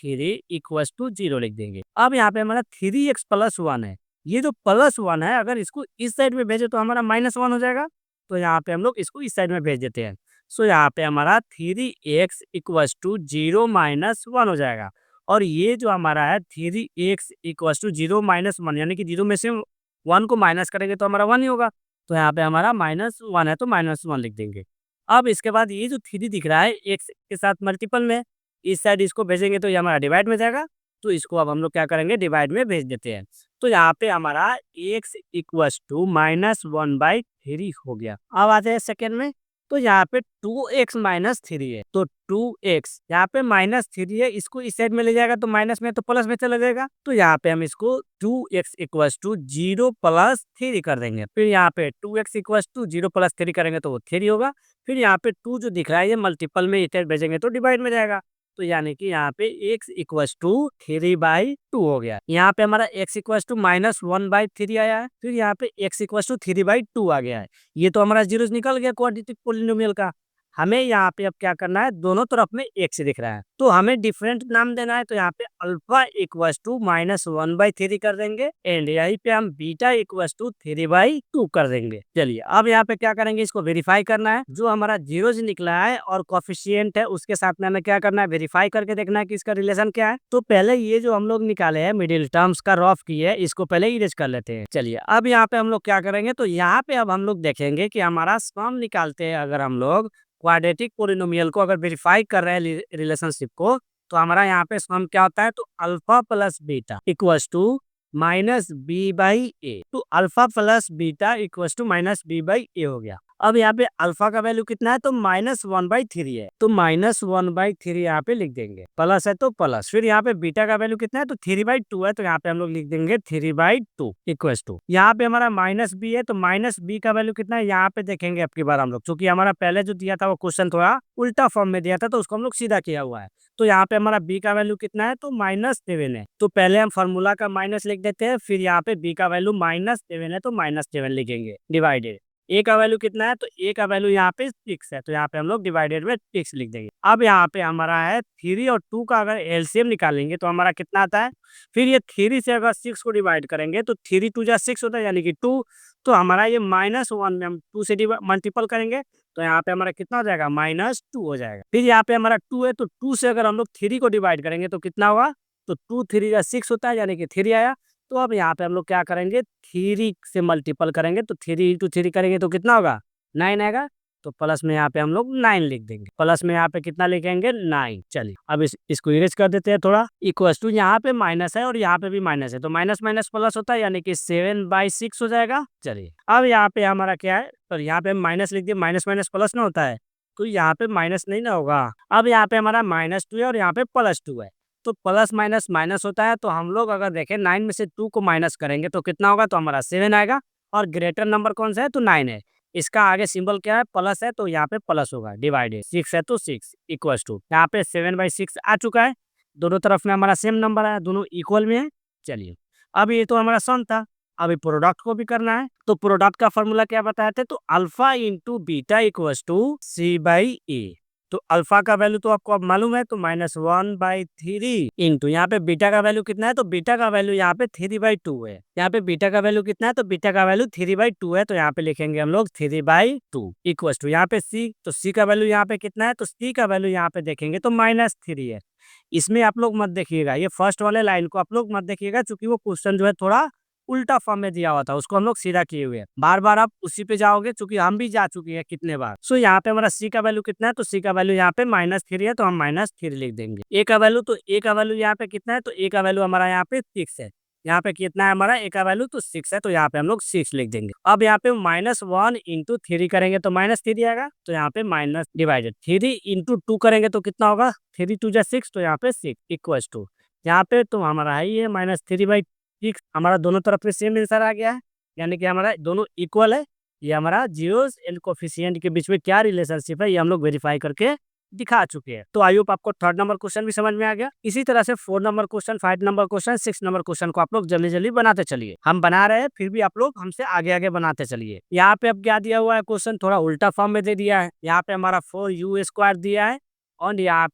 3 = 0 लिख देंगे। अब यहाँ पे हमारा 3x + 1 है, ये जो +1 है अगर इसको इस साइड में भेजे तो हमारा -1 हो जाएगा, तो यहाँ पे हम लोग इसको इस साइड में भेज देते हैं। सो यहाँ पे हमारा 3x = 0 - 1 हो जाएगा, और ये जो हमारा है 3x = 0 - 1, यानी कि 0 में से 1 को माइनस करेंगे तो हमारा 1 ही होगा, तो यहाँ पे हमारा -1 है, तो -1 लिख देंगे। अब इसके बाद ये जो 3 दिख रहा है x के साथ मल्टीपल में, इस साइड इसको भेजेंगे तो ये हमारा डिवाइड में जाएगा, तो इसको अब हम लोग क्या करेंगे, डिवाइड में भेज देते हैं। तो यहाँ पे हमारा x = -1/3 हो गया। अब आते हैं सेकेंड में, तो यहाँ पे 2x - 3 है, तो 2x यहाँ पे -3 है, इसको इस साइड में ले जाएगा तो माइनस में, तो प्लस में चला जाएगा, तो यहाँ पे हम इसको 2x = 0 + 3 कर देंगे। फिर यहाँ पे 2x = 0 + 3 करेंगे तो वो 3 होगा। फिर यहाँ पे 2 जो दिख रहा है ये मल्टीपल में इधर भेजेंगे तो डिवाइड में जाएगा, तो यानी कि यहाँ पे x = 3/2 हो गया। यहाँ पे हमारा x = -1/3 आया है, फिर यहाँ पे x = 3/2 आ गया है। ये तो हमारा जीरोस निकल गया क्वाड्रेटिक पोलिनोमियल का। हमें यहाँ पे अब क्या करना है, दोनों तरफ में x दिख रहा है, तो हमें डिफरेंट नाम देना है, तो यहाँ पे अल्फा = -1/3 कर देंगे, एंड यहीं पे हम बीटा = 3/2 कर देंगे। चलिए, अब यहाँ पे क्या करेंगे, इसको वेरीफाई करना है। जो हमारा जीरोस निकला है और कोफिशिएंट है उसके साथ में हमें क्या करना है, वेरीफाई करके देखना है कि इसका रिलेशन क्या है। तो पहले ये जो हम लोग निकाले हैं मिडिल टर्म्स का रफ की है, इसको पहले इरेज कर लेते हैं। चलिए, अब यहाँ पे हम लोग क्या करेंगे, तो यहाँ पे अब हम लोग देखेंगे कि हमारा सम निकालते हैं, अगर हम लोग क्वाड्रेटिक पोलिनोमियल को अगर वेरीफाई कर रहे हैं रिलेशनशिप को, तो हमारा यहाँ पे सम क्या होता है, तो अल्फा + बीटा = -b/a, तो अल्फा + बीटा = -b/a हो गया। अब यहाँ पे अल्फा का वैल्यू कितना है, तो -1/3 है, तो -1/3 यहाँ पे लिख देंगे, प्लस है तो प्लस। फिर यहाँ पे बीटा का वैल्यू कितना है, तो 3/2 है, तो यहाँ पे हम लोग लिख देंगे 3/2 = यहाँ पे हमारा -b है, तो -b का वैल्यू कितना है, यहाँ पे देखेंगे अब की बार हम लोग, क्योंकि हमारा पहले जो दिया था वो क्वेश्चन थोड़ा उल्टा फॉर्म में दिया था, तो उसको हम लोग सीधा किया हुआ है। तो यहाँ पे हमारा b का वैल्यू कितना है, तो -7 है, तो पहले हम फार्मूला का माइनस लिख देते हैं, फिर यहाँ पे b का वैल्यू -7 है, तो -7 लिखेंगे डिवाइडेड। a का वैल्यू कितना है, तो a का वैल्यू यहाँ पे 6 है, तो यहाँ पे हम लोग डिवाइडेड में 6 लिख देंगे। अब यहाँ पे हमारा है 3 और 2 का अगर एलसीएम निकालेंगे तो हमारा कितना आता है, फिर ये 3 से अगर 6 को डिवाइड करेंगे तो 3 2 जा 6 होता है, यानी कि 2, तो हमारा ये -1 में हम 2 से मल्टीपल करेंगे, तो यहाँ पे हमारा कितना हो जाएगा, -2 हो जाएगा। फिर यहाँ पे हमारा 2 है, तो 2 से अगर हम लोग 3 को डिवाइड करेंगे तो कितना होगा, तो 2 3 जा 6 होता है, यानी कि 3 आया। तो अब यहाँ पे हम लोग क्या करेंगे, 3 से मल्टीपल करेंगे, तो 3 × 3 करेंगे तो कितना होगा, 9 आएगा। तो प्लस में यहाँ पे हम लोग 9 लिख देंगे। प्लस में यहाँ पे कितना लिखेंगे 9। चलिए अब इसको इरेज कर देते हैं थोड़ा। इक्वल्स टू यहाँ पे माइनस है और यहाँ पे भी माइनस है, तो माइनस माइनस प्लस होता है, यानी कि 7/6 हो जाएगा। चलिए अब यहाँ पे हमारा क्या है, तो यहाँ पे माइनस लिख दिए, माइनस माइनस प्लस ना होता है, तो यहाँ पे माइनस नहीं ना होगा। अब यहाँ पे हमारा -2 है और यहाँ पे +2 है, तो प्लस माइनस माइनस होता है, तो हम लोग अगर देखें 9 में से 2 को माइनस करेंगे तो कितना होगा, तो हमारा 7 आएगा। और ग्रेटर नंबर कौन सा है, तो 9 है। इसका आगे सिंबल क्या है, प्लस है, तो यहाँ पे प्लस होगा। डिवाइडेड 6 है तो 6 इक्वल्स टू यहाँ पे 7/6 आ चुका है। दोनों तरफ में हमारा सेम नंबर है, दोनों इक्वल में है। चलिए अब ये तो हमारा सम था, अभी प्रोडक्ट को भी करना है। तो प्रोडक्ट का फॉर्मूला क्या बताए थे, तो alpha into beta equals to C/A। तो अल्फा का वैल्यू तो आपको अब मालूम है, तो -1/3 इंटू यहाँ पे बीटा का वैल्यू कितना है, तो बीटा का वैल्यू यहाँ पे 3/2 है। यहाँ पे बीटा का वैल्यू कितना है, तो बीटा का वैल्यू 3/2 है, तो यहाँ पे लिखेंगे हम लोग 3/2 इक्वल टू यहाँ पे सी, तो सी का वैल्यू यहाँ पे कितना है, तो सी का वैल्यू यहाँ पे देखेंगे तो -3 है। इसमें आप लोग मत देखिएगा, ये फर्स्ट वाले लाइन को आप लोग मत देखिएगा, क्योंकि वो क्वेश्चन जो है थोड़ा उल्टा फॉर्म में दिया हुआ था, उसको हम लोग सीधा किए हुए हैं। बार बार आप उसी पे जाओगे, क्योंकि हम भी जा चुके हैं कितने बार। सो यहाँ पे हमारा सी का वैल्यू कितना है, तो सी का वैल्यू यहाँ पे -3 है, तो हम -3 लिख देंगे। ए का वैल्यू, तो ए का वैल्यू यहाँ पे कितना है, तो ए का वैल्यू हमारा यहाँ पे 6 है। यहाँ पे कितना है हमारा ए का वैल्यू, तो 6 है, तो यहाँ पे हम लोग 6 लिख देंगे। अब यहाँ पे -1 इंटू 3 करेंगे तो -3 आएगा, तो यहाँ पे माइनस डिवाइडेड 3 इंटू 2 करेंगे तो कितना होगा, 3 2 जा 6, तो यहाँ पे 6 इक्वल्स टू यहाँ पे तो हमारा है ये -3/6। हमारा दोनों तरफ में सेम आंसर आ गया है, यानी कि हमारा दोनों इक्वल है। ये हमारा जीरोस एंड कोफिशिएंट के बीच में क्या रिलेशनशिप है, ये हम लोग वेरीफाई करके दिखा चुके हैं। तो आई होप आपको 3rd नंबर क्वेश्चन भी समझ में आ गया। इसी तरह से 4 number question, 5 number question, 6 number question को आप लोग जल्दी जल्दी बनाते चलिए। हम बना रहे हैं, फिर भी आप लोग हमसे आगे आगे बनाते चलिए। यहाँ पे अब क्या दिया हुआ है, क्वेश्चन थोड़ा उल्टा फॉर्म में दे दिया है। यहाँ पे हमारा 4u² दिया है और यहाँ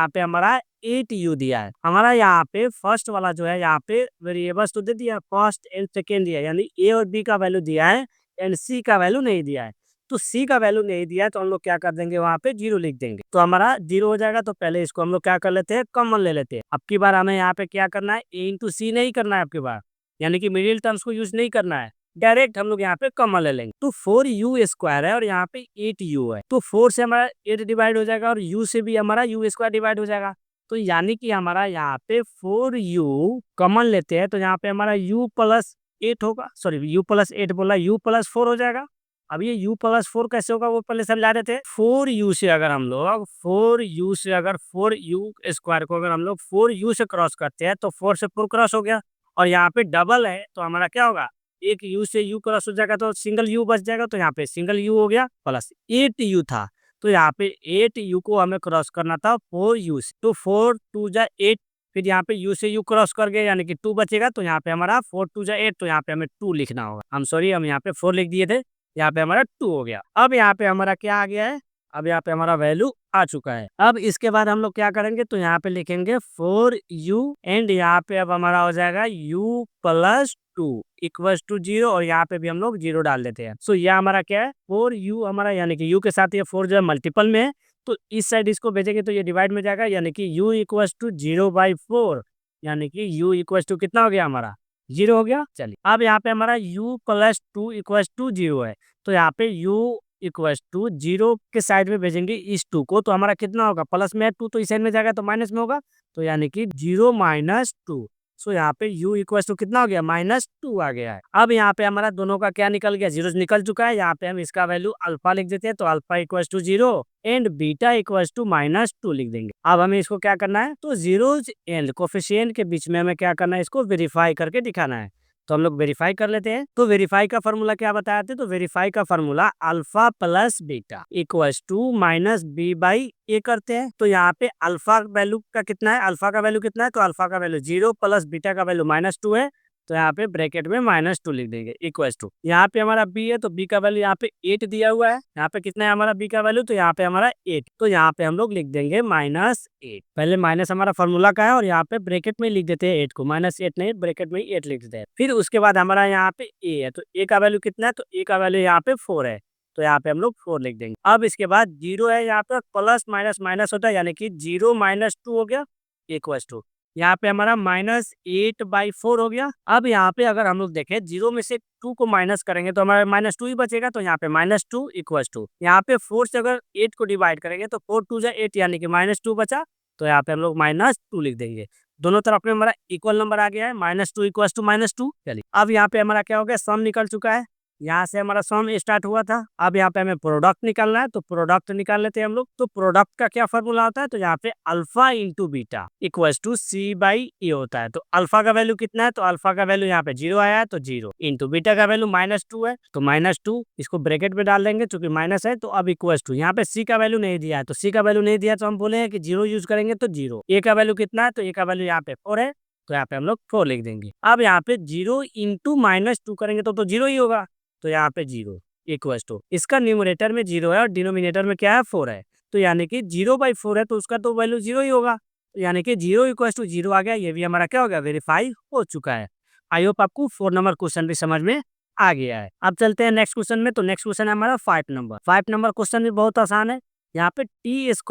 पे हमारा 8u दिया है। हमारा यहाँ पे फर्स्ट वाला जो है, यहाँ पे वेरिएबल्स तो दे दिया, फर्स्ट एंड सेकेंड दिया है, यानी ए और बी का वैल्यू दिया है एंड सी का वैल्यू नहीं दिया है। तो सी का वैल्यू नहीं दिया है, तो हम लोग क्या कर देंगे, वहाँ पे 0 लिख देंगे, तो हमारा 0 हो जाएगा। तो पहले इसको हम लोग क्या कर लेते हैं, कॉमन ले लेते हैं। अब की बार हमें यहाँ पे क्या करना है, ए इंटू सी नहीं करना है अब की बार, यानी कि मिडिल टर्म्स को यूज नहीं करना है, डायरेक्ट हम लोग यहाँ पे कॉमन ले लेंगे। तो 4u² है और यहाँ पे 8u है, तो 4 से हमारा 8 डिवाइड हो जाएगा और u से भी हमारा u² डिवाइड हो जाएगा। तो यानी कि हमारा यहाँ पे 4u कॉमन लेते हैं, तो यहाँ पे हमारा u+8 होगा, सॉरी u+8 बोला, u+4 हो जाएगा। अब ये u+4 कैसे होगा, वो पहले समझा देते हैं। 4u से अगर हम लोग 4u² को अगर हम लोग 4u से क्रॉस करते हैं, तो 4 से 4 क्रॉस हो गया, और यहाँ पे डबल है, तो हमारा क्या होगा, एक u से u क्रॉस हो जाएगा, तो सिंगल u बच जाएगा, तो यहाँ पे सिंगल u हो गया, प्लस 8u था, तो यहाँ पे 8u को हमें क्रॉस करना था 4u से, तो 4 2 जा 8, फिर यहाँ पे u से u क्रॉस कर गए, यानी कि 2 बचेगा, तो यहाँ पे हमारा 4 2 जा 8, तो यहाँ पे हमें 2 लिखना होगा। हम सॉरी, हम यहाँ पे 4 लिख दिए थे, यहाँ पे हमारा 2 हो गया। अब यहाँ पे हमारा क्या आ गया है, अब यहाँ पे हमारा वैल्यू आ चुका है। अब इसके बाद हम लोग क्या करेंगे, तो यहाँ पे लिखेंगे 4u एंड यहाँ पे अब हमारा हो जाएगा u+2 इक्वल्स टू 0, और यहाँ पे भी हम लोग 0 डाल देते हैं। सो यह हमारा क्या है, 4u हमारा, यानी कि u के साथ ये 4 जो है मल्टीपल में है, तो इस साइड इसको भेजेंगे तो ये डिवाइड में जाएगा, यानी कि u इक्वल्स टू 0/4, यानी कि u इक्वल्स टू कितना हो गया हमारा, 0 हो गया। चलिए अब यहाँ पे हमारा u+2 इक्वल्स टू 0 है, तो यहाँ पे u इक्वल्स टू 0 के साइड में भेजेंगे इस 2 को, तो हमारा कितना होगा, प्लस में है 2, तो इस साइड में जाएगा तो माइनस में होगा, तो यानी कि 0 - 2। सो यहाँ पे u इक्वल्स टू कितना हो गया, -2 आ गया है। अब यहाँ पे हमारा दोनों का क्या निकल गया, जीरो निकल चुका है। यहाँ पे हम इसका वैल्यू अल्फा लिख देते हैं, तो alpha equals to 0 and beta equals to -2 लिख देंगे। अब हमें इसको क्या करना है, तो जीरोज एंड कोफिशिएंट के बीच में हमें क्या करना है, इसको वेरीफाई करके दिखाना है। तो हम लोग वेरीफाई कर लेते हैं। तो वेरीफाई का फॉर्मूला क्या बताया थे, तो वेरीफाई का formula alpha plus beta equals to -b/a करते हैं। तो यहाँ पे अल्फा वैल्यू का कितना है, अल्फा का वैल्यू कितना है, तो अल्फा का वैल्यू 0 प्लस बीटा का वैल्यू -2 है, तो यहाँ पे ब्रैकेट में -2 लिख देंगे इक्वल्स टू, यहाँ पे हमारा b है, तो b का वैल्यू यहाँ पे 8 दिया हुआ है। यहाँ पे कितना है हमारा b का वैल्यू, तो यहाँ पे हमारा 8, तो यहाँ पे हम लोग लिख देंगे -8। पहले माइनस हमारा फॉर्मूला का है और यहाँ पे ब्रैकेट में लिख देते हैं 8 को, -8 नहीं, ब्रैकेट में 8 लिख देते हैं। फिर उसके बाद हमारा यहाँ पे a है, तो a का वैल्यू कितना है, तो a का वैल्यू यहाँ पे 4 है, तो यहाँ पे हम लोग 4 लिख देंगे। अब इसके बाद 0 है, यहाँ पे प्लस माइनस माइनस होता है, यानी कि 0 - 2 हो गया इक्वल्स टू, यहाँ पे हमारा -8/4 हो गया। अब यहाँ पे अगर हम लोग देखें 0 में से 2 को माइनस करेंगे तो हमारा -2 ही बचेगा, तो यहाँ पे -2 इक्वल्स टू, यहाँ पे 4 से अगर 8 को डिवाइड करेंगे तो 4 2 जा 8 यानी कि -2 बचा, तो यहाँ पे हम लोग -2 लिख देंगे। दोनों तरफ में हमारा इक्वल नंबर आ गया है, -2 इक्वल्स टू -2। चलिए अब यहाँ पे हमारा क्या हो गया, सम निकल चुका है। यहाँ से हमारा सम स्टार्ट हुआ था। अब यहाँ पे हमें प्रोडक्ट निकालना है, तो प्रोडक्ट निकाल लेते हैं हम लोग। तो प्रोडक्ट का क्या फॉर्मूला होता है, तो यहाँ पे alpha into beta equals to C/E होता है। तो अल्फा का वैल्यू कितना है, तो अल्फा का वैल्यू यहाँ पे 0 आया है, तो 0 इंटू बीटा का वैल्यू -2 है, तो -2 इसको ब्रैकेट में डाल देंगे चूंकि माइनस है। तो अब इक्वल्स टू, यहाँ पे C का वैल्यू नहीं दिया है, तो C का वैल्यू नहीं दिया तो हम बोले हैं कि 0 यूज करेंगे, तो 0। A का वैल्यू कितना है, तो A का वैल्यू यहाँ पे 4 है, तो यहाँ पे हम लोग 4 लिख देंगे। अब यहाँ पे 0 इंटू -2 करेंगे तो 0 ही होगा, तो यहाँ पे 0 इक्वल्स टू, इसका न्यूमरेटर में 0 है और डिनोमिनेटर में क्या है, 4 है, तो यानी कि 0/4 है, तो उसका तो वैल्यू 0 ही होगा, तो यानी कि 0 इक्वल्स टू 0 आ गया। ये भी हमारा क्या हो गया, वेरीफाई हो चुका है। आई होप आपको 4 नंबर क्वेश्चन भी समझ में आ गया है। अब चलते हैं नेक्स्ट क्वेश्चन में। तो नेक्स्ट क्वेश्चन है हमारा 5 नंबर क्वेश्चन भी बहुत आसान है। यहाँ पे t² -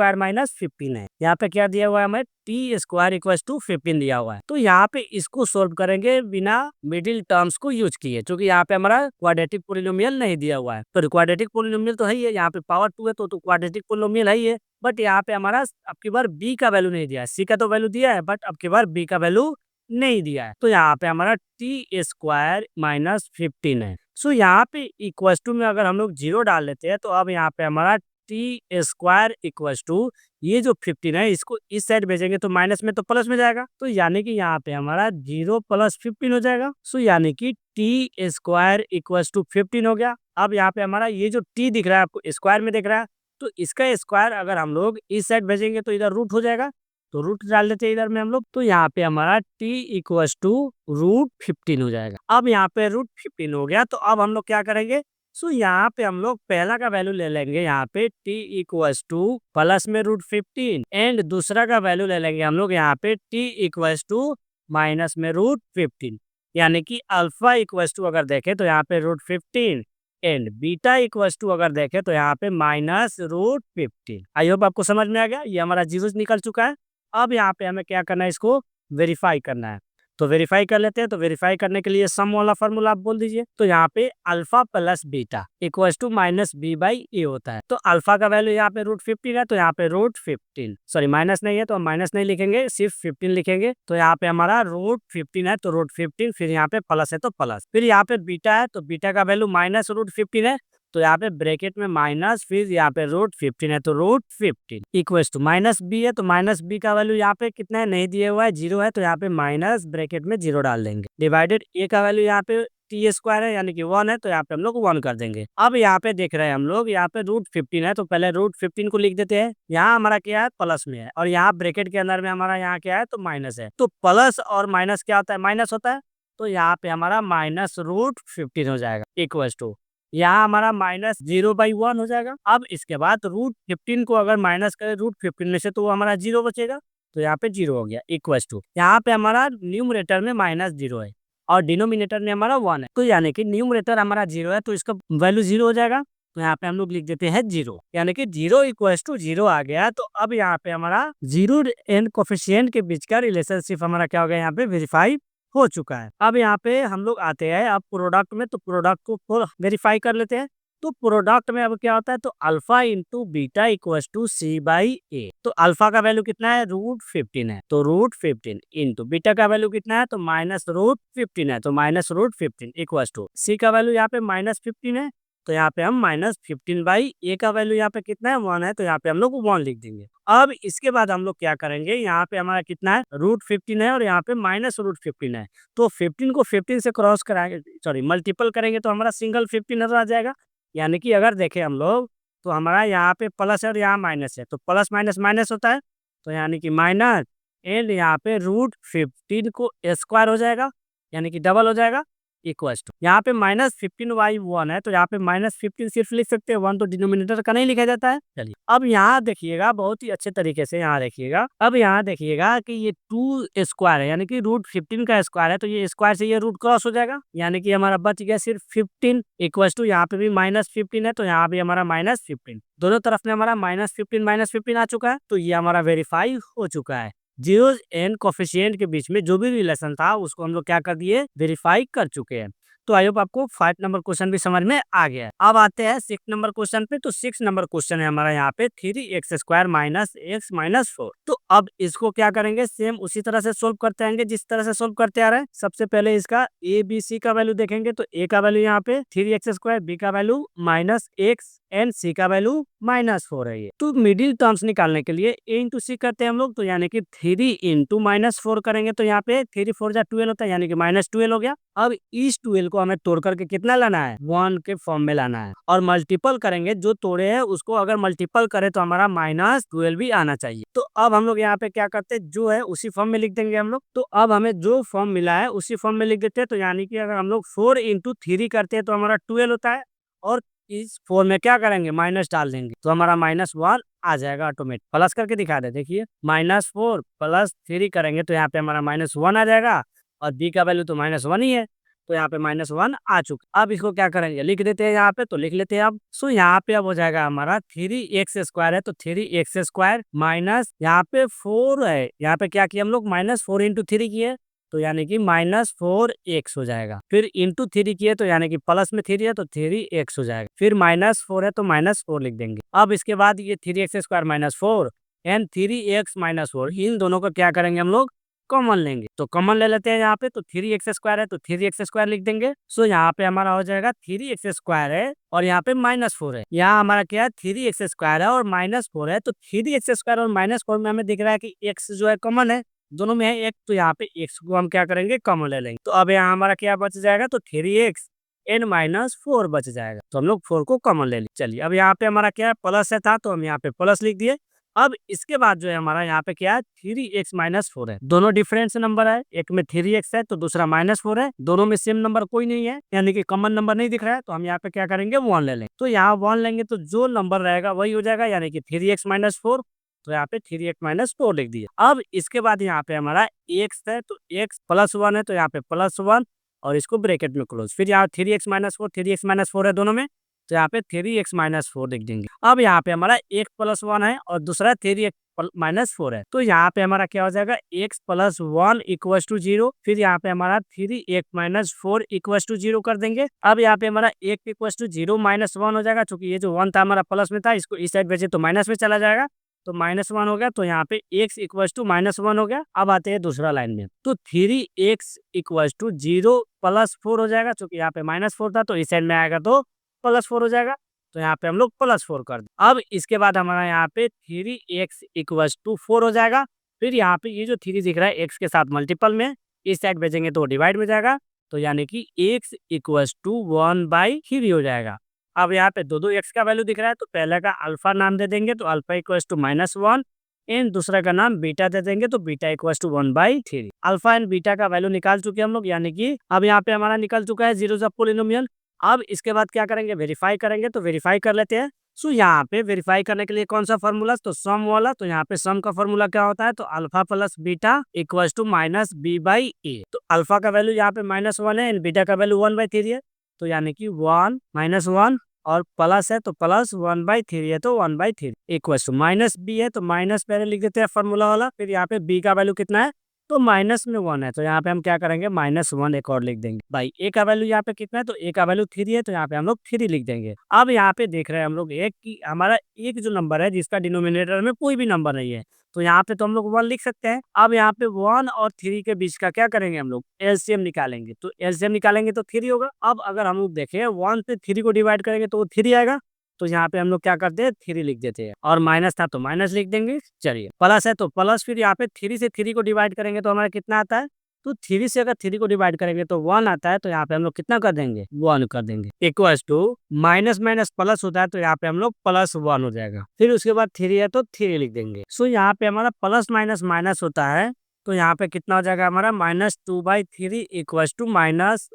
15 है। यहाँ पे क्या दिया हुआ है हमें, t² इक्वल्स टू 15 दिया हुआ है। तो यहाँ पे इसको सोल्व करेंगे बिना मिडिल टर्म्स को यूज किए, क्योंकि यहाँ पे हमारा क्वाड्रेटिक पोलिनोमियल नहीं दिया हुआ है। तो क्वाड्रेटिक पोलिनोमियल तो है ही है, यहाँ पे पावर 2 है, तो क्वाड्रेटिक पोलिनोमियल है ही है। बट यहाँ पे हमारा अब की बार b का वैल्यू नहीं दिया है, c का तो वैल्यू दिया है, बट अब की बार b का वैल्यू नहीं दिया है। तो यहाँ पे हमारा t² - 15 है। सो यहाँ पे इक्वल्स टू में अगर हम लोग 0 डाल लेते हैं, तो अब यहाँ पे हमारा t² इक्वल्स टू, ये जो 15 है इसको इस साइड भेजेंगे तो माइनस में तो प्लस में जाएगा, तो यानी कि यहाँ पे हमारा 0 + 15 हो जाएगा। सो यानी कि t² इक्वल्स टू 15 हो गया। अब यहाँ पे हमारा ये जो t दिख रहा है आपको स्क्वायर में दिख रहा है, तो इसका स्क्वायर अगर हम लोग इस साइड भेजेंगे तो इधर रूट हो जाएगा, तो रूट डाल देते हैं इधर में हम लोग, तो यहाँ पे हमारा t इक्वल्स टू √15 हो जाएगा। अब यहाँ पे √15 हो गया, तो अब हम लोग क्या करेंगे, सो यहाँ पे हम लोग पहला का वैल्यू ले लेंगे, यहाँ पे t इक्वल्स टू प्लस में √15, एंड दूसरा का वैल्यू ले लेंगे हम लोग यहाँ पे t इक्वल्स टू माइनस में √15, यानी कि अल्फा इक्वल्स टू अगर देखें तो यहाँ पे √15 एंड बीटा इक्वल्स टू अगर देखें तो यहाँ पे -√15। आई होप आपको समझ में आ गया। ये हमारा जीरो निकल चुका है। अब यहाँ पे हमें क्या करना है, इसको वेरीफाई करना है, तो वेरीफाई कर लेते हैं। तो वेरीफाई करने के लिए सम वाला फार्मूला आप बोल दीजिए। तो यहाँ पे alpha plus beta equals to -b/a होता है। तो अल्फा का वैल्यू यहाँ पे √15 है, तो यहाँ पे √15, सॉरी माइनस नहीं है तो हम माइनस नहीं लिखेंगे, सिर्फ 15 लिखेंगे। तो यहाँ पे हमारा √15 है, तो √15, फिर यहाँ पे प्लस है तो प्लस, फिर यहाँ पे बीटा है, तो बीटा का वैल्यू -√15 है, तो यहाँ पे ब्रैकेट में माइनस, फिर यहाँ पे √15 है, तो √15 इक्वल्स टू -b है, तो -b का वैल्यू यहाँ पे कितना है, नहीं दिया हुआ है, 0 है, तो यहाँ पे माइनस ब्रैकेट में 0 डाल देंगे, डिवाइडेड a का वैल्यू यहाँ पे t² है यानी कि 1 है, तो यहाँ पे हम लोग 1 कर देंगे। अब यहाँ पे देख रहे हैं हम लोग, यहाँ पे √15 है, तो पहले √15 को लिख देते हैं। यहाँ हमारा क्या है, प्लस में है, और यहाँ ब्रैकेट के अंदर में हमारा यहाँ क्या है, तो माइनस है। तो प्लस और माइनस क्या होता है, माइनस होता है, तो यहाँ पे हमारा -√15 हो जाएगा इक्वल्स टू, यहाँ हमारा -0/1 हो जाएगा। अब इसके बाद √15 को अगर माइनस करें √15 में से, तो वो हमारा 0 बचेगा, तो यहाँ पे 0 हो गया इक्वल्स टू, यहाँ पे हमारा न्यूमरेटर में -0 है और डिनोमिनेटर में हमारा 1 है, तो यानी कि न्यूमरेटर हमारा 0 है, तो इसका वैल्यू 0 हो जाएगा। तो यहाँ पे हम लोग लिख देते हैं 0, यानी कि 0 इक्वल्स टू 0 आ गया। तो अब यहाँ पे हमारा 0 एंड कोफिशिएंट के बीच का रिलेशनशिप हमारा क्या हो गया, यहाँ पे वेरीफाई हो चुका है। अब यहाँ पे हम लोग आते हैं अब प्रोडक्ट में, तो प्रोडक्ट को वेरीफाई कर लेते हैं। तो प्रोडक्ट में अब क्या होता है, तो alpha into beta equals to C/A। तो अल्फा का वैल्यू कितना है, √15 है, तो √15 इंटू बीटा का वैल्यू कितना है, तो -√15 है, तो -√15 इक्वल्स टू C का वैल्यू यहाँ पे -15 है, तो यहाँ पे हम -15/A का वैल्यू यहाँ पे कितना है, 1 है, तो यहाँ पे हम लोग 1 लिख देंगे। अब इसके बाद हम लोग क्या करेंगे, यहाँ पे हमारा कितना है, √15 है और यहाँ पे -√15 है, तो 15 को 15 से क्रॉस कराएंगे, सॉरी मल्टीपल करेंगे तो हमारा सिंगल 15 नजर आ जाएगा। यानी कि अगर देखें हम लोग, तो हमारा यहाँ पे प्लस है और यहाँ माइनस है, तो प्लस माइनस माइनस होता है, तो यानी कि माइनस, एंड यहाँ पे √15 को स्क्वायर हो जाएगा, यानी कि डबल हो जाएगा इक्वल्स टू, यहाँ पे -15/1 है, तो यहाँ पे -15 सिर्फ लिख सकते हैं, 1 तो डिनोमिनेटर का नहीं लिखा जाता है। चलिए अब यहाँ देखिएगा बहुत ही अच्छे तरीके से, यहाँ देखिएगा, अब यहाँ देखिएगा कि ये 2² है, यानी कि √15 का स्क्वायर है, तो ये स्क्वायर से ये रूट क्रॉस हो जाएगा, यानी कि हमारा बच गया सिर्फ 15 इक्वल्स टू, यहाँ पे भी -15 है, तो यहाँ भी हमारा -15, दोनों तरफ में हमारा -15 आ चुका है, तो ये हमारा वेरीफाई हो चुका है। जीरोस एंड कोफिशिएंट के बीच में जो भी रिलेशन था उसको हम लोग क्या कर दिए, वेरीफाई कर चुके हैं। तो आई होप आपको 5 नंबर क्वेश्चन भी समझ में आ गया है। अब आते हैं 6 नंबर क्वेश्चन पे। तो 6 नंबर क्वेश्चन है हमारा यहाँ पे 3x² माइनस एक्स माइनस 4। तो अब इसको क्या करेंगे, सेम उसी तरह से सोल्व करते आएंगे जिस तरह से सोल्व करते आ रहे हैं। सबसे पहले इसका ए बी सी का वैल्यू देखेंगे। तो ए का वैल्यू यहाँ पे 3x², बी का वैल्यू माइनस एक्स एंड सी का वैल्यू -4 है ये। तो मिडिल टर्म्स निकालने के लिए ए इंटू सी करते हैं हम लोग। तो यानी कि 3 इंटू -4 करेंगे तो यहाँ पे 3 4 जा 12 होता है, यानी कि -12 हो गया। अब इस 12 को हमें तोड़ करके कितना लाना है, 1 के फॉर्म में लाना है। और मल्टीपल करेंगे, जो तोड़े हैं उसको अगर मल्टीपल करे तो हमारा -12 भी आना चाहिए। तो अब हम लोग यहाँ पे क्या करते हैं, जो है उसी फॉर्म में लिख देंगे हम लोग। तो अब हमें जो फॉर्म मिला है उसी फॉर्म में लिख देते हैं। तो यानी कि अगर हम लोग 4 इंटू 3 करते हैं तो हमारा 12 होता है, और इस 4 में क्या करेंगे, माइनस डाल देंगे तो हमारा -1 आ जाएगा ऑटोमेटिक। प्लस करके दिखा दे, देखिए -4 प्लस 3 करेंगे तो यहाँ पे हमारा -1 आ जाएगा, और बी का वैल्यू तो -1 ही है, तो यहाँ पे -1 आ चुका। अब इसको क्या करेंगे, लिख देते हैं यहाँ पे। तो लिख लेते हैं अब। सो यहाँ पे अब हो जाएगा हमारा 3x² है, तो 3x² माइनस यहाँ पे 4 है। यहाँ पे क्या किया हम लोग, -4 इंटू 3 किए, तो यानी कि -4x हो जाएगा। फिर इंटू 3 किए तो यानी कि प्लस में 3 है तो 3x हो जाएगा। फिर -4 है तो -4 लिख देंगे। अब इसके बाद ये 3x² -4 एंड 3x-4, इन दोनों को क्या करेंगे हम लोग, कॉमन लेंगे। तो कॉमन ले लेते हैं यहाँ पे। तो 3x² है तो 3x² लिख देंगे। सो यहाँ पे हमारा हो जाएगा 3x² है और यहाँ पे -4 है। यहाँ हमारा क्या है, 3x² है और -4 है। तो 3x² और -4 में हमें दिख रहा है कि x जो है कॉमन है, दोनों में है एक, तो यहाँ पे x को हम क्या करेंगे, कॉमन ले लेंगे। तो अब यहाँ हमारा क्या बच जाएगा, तो 3x एन -4 बच जाएगा। तो हम लोग 4 को कॉमन ले ली। चलिए अब यहाँ पे हमारा क्या है, प्लस है था तो हम यहाँ पे प्लस लिख दिए। अब इसके बाद जो है हमारा यहाँ पे क्या है, 3x -4 है। दोनों डिफरेंस नंबर है, एक में 3x है तो दूसरा -4 है। दोनों में सेम नंबर कोई नहीं है, यानी कि कॉमन नंबर नहीं दिख रहा है, तो हम यहाँ पे क्या करेंगे, 1 ले लेंगे। तो यहाँ 1 लेंगे तो जो नंबर रहेगा वही हो जाएगा, यानी कि 3x -4। तो यहाँ पे 3x -4 लिख दिया। अब इसके बाद यहाँ पे हमारा x है, तो x +1 है तो यहाँ पे +1 और इसको ब्रैकेट में क्लोज। फिर यहाँ 3x -4, 3x -4 है दोनों में, तो यहाँ पे 3x -4 लिख देंगे। अब यहाँ पे हमारा x +1 है और दूसरा 3x -4 है, तो यहाँ पे हमारा क्या हो जाएगा, x +1 = 0। फिर यहाँ पे हमारा 3x -4 = 0 कर देंगे। अब यहाँ पे हमारा x = 0 -1 हो जाएगा, क्योंकि ये जो 1 था हमारा प्लस में था, इसको इस साइड भेजे तो माइनस में चला जाएगा, तो -1 हो गया। तो यहाँ पे x = -1 हो गया। अब आते हैं दूसरा लाइन में, तो 3x = 0 +4 हो जाएगा, क्योंकि यहाँ पे -4 था तो इस साइड में आएगा तो +4 हो जाएगा। तो यहाँ पे हम लोग +4 कर दें। अब इसके बाद हमारा यहाँ पे 3x = 4 हो जाएगा। फिर यहाँ पे ये जो 3 दिख रहा है x के साथ मल्टीपल में, इस साइड भेजेंगे तो डिवाइड में जाएगा, तो यानी कि x = 1/3 हो जाएगा। अब यहाँ पे दो x का वैल्यू दिख रहा है, तो पहले का अल्फा नाम दे देंगे तो अल्फा = -1 एंड दूसरा का नाम बीटा दे देंगे तो बीटा = 1/3। अल्फा एंड बीटा का वैल्यू निकाल चुके हम लोग, यानी कि अब यहाँ पे हमारा निकल चुका है जीरो ऑफ पोलिनोमियल। अब इसके बाद क्या करेंगे, वेरीफाई करेंगे। तो वेरीफाई कर लेते हैं। सो यहाँ पे वेरीफाई करने के लिए कौन सा फॉर्मूला, तो सम वाला। तो यहाँ पे सम का फॉर्मूला क्या होता है, तो अल्फा प्लस बीटा = -b/a। तो अल्फा का वैल्यू यहाँ पे -1 है एंड बीटा का वैल्यू 1/3 है, तो यानी कि 1 -1 और प्लस है तो प्लस 1/3 है तो 1/3 = -b है, तो माइनस पहले लिख देते हैं फॉर्मूला वाला। फिर यहाँ पे b का वैल्यू कितना है, तो -1 है, तो यहाँ पे हम क्या करेंगे, -1 एक और लिख देंगे। भाई a का वैल्यू यहाँ पे कितना है, तो a का वैल्यू 3 है, तो यहाँ पे हम लोग 3 लिख देंगे। अब यहाँ पे देख रहे हैं हम लोग एक कि हमारा एक जो नंबर है जिसका डिनोमिनेटर में कोई भी नंबर नहीं है, तो यहाँ पे तो हम लोग 1 लिख सकते हैं। अब यहाँ पे 1 और 3 के बीच का क्या करेंगे, हम लोग एलसीएम निकालेंगे। तो एलसीएम निकालेंगे तो 3 होगा। अब अगर हम लोग देखें 1 से 3 को डिवाइड करेंगे तो वो 3 आएगा, तो यहाँ पे हम लोग क्या करते हैं, 3 लिख देते हैं। और माइनस था तो माइनस लिख देंगे। चलिए प्लस है तो प्लस, फिर यहाँ पे 3 से 3 को डिवाइड करेंगे तो हमारा कितना आता है, तो 3 से अगर 3 को डिवाइड करेंगे तो 1 आता है, तो यहाँ पे हम लोग कितना कर देंगे, 1 कर देंगे। = माइनस माइनस प्लस होता है, तो यहाँ पे हम लोग +1 हो जाएगा। फिर उसके बाद 3 है तो 3 लिख देंगे। सो यहाँ पे हमारा प्लस माइनस माइनस होता है, तो यहाँ पे कितना हो जाएगा हमारा -2/3 इक्वल्स टू माइनस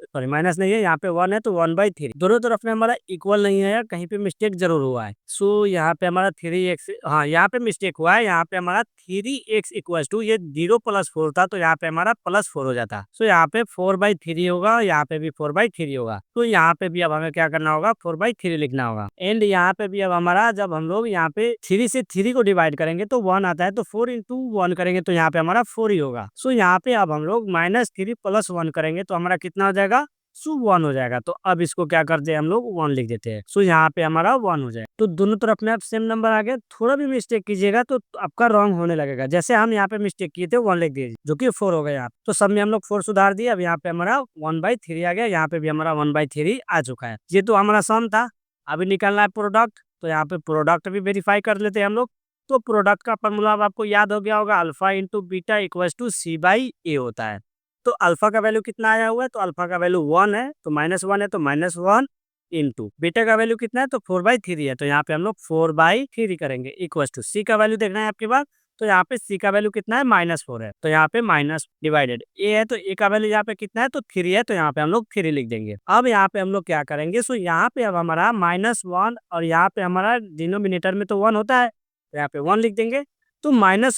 नहीं है, यहाँ पे 1 है तो 1/3। दोनों तरफ में हमारा इक्वल नहीं है यार, कहीं पे मिस्टेक जरूर हुआ है। सो यहाँ पे हमारा 3x, हाँ यहाँ पे मिस्टेक हुआ है, यहाँ पे हमारा 3x इक्वल्स टू, ये 0 + 4 था तो यहाँ पे हमारा +4 हो जाता। सो यहाँ पे 4/3 होगा, यहाँ पे भी 4/3 होगा। तो यहाँ पे भी अब हमें क्या करना होगा, 4/3 लिखना होगा। एंड यहाँ पे भी अब हमारा, जब हम लोग यहाँ पे 3 से 3 को डिवाइड करेंगे तो 1 आता है, तो 4 × 1 करेंगे तो यहाँ पे हमारा 4 ही होगा। सो यहाँ पे अब हम लोग -3 + 1 करेंगे तो हमारा कितना हो जाएगा, 1 हो जाएगा। तो अब इसको क्या करते हैं हम लोग, 1 लिख देते हैं। सो यहाँ पे हमारा 1 हो जाएगा। तो दोनों तरफ में आप सेम नंबर आ गया। थोड़ा भी मिस्टेक कीजिएगा तो आपका रॉन्ग होने लगेगा। जैसे हम यहाँ पे मिस्टेक किए थे, 1 लिख दिए जो कि 4 हो गया। तो सब में हम लोग 4 सुधार दिए। अब यहाँ पे हमारा 1/3 आ गया, यहाँ पे भी हमारा 1/3 आ चुका है। ये तो हमारा सम था। अभी निकालना है प्रोडक्ट, तो यहाँ पे प्रोडक्ट भी वेरीफाई कर लेते हैं हम लोग। तो प्रोडक्ट का फॉर्मूला आपको याद हो गया होगा, alpha into beta equals to C/A होता है। तो अल्फा का वैल्यू कितना आया हुआ है, तो अल्फा का वैल्यू 1 है, तो -1 है तो -1 इंटू बीटा का वैल्यू कितना है, तो 4/3 है, तो यहाँ पे हम लोग 4/3 करेंगे इक्वल्स टू सी का वैल्यू देखना है आपके पास। तो यहाँ पे सी का वैल्यू कितना है, -4 है, तो यहाँ पे माइनस डिवाइडेड ए है, तो ए का वैल्यू यहाँ पे कितना है, तो 3 है, तो यहाँ पे हम लोग 3 लिख देंगे। अब यहाँ पे हम लोग क्या करेंगे, सो यहाँ पे अब हमारा -1 और यहाँ पे हमारा डिनोमिनेटर में तो 1 होता है, तो यहाँ पे 1 लिख देंगे। तो -1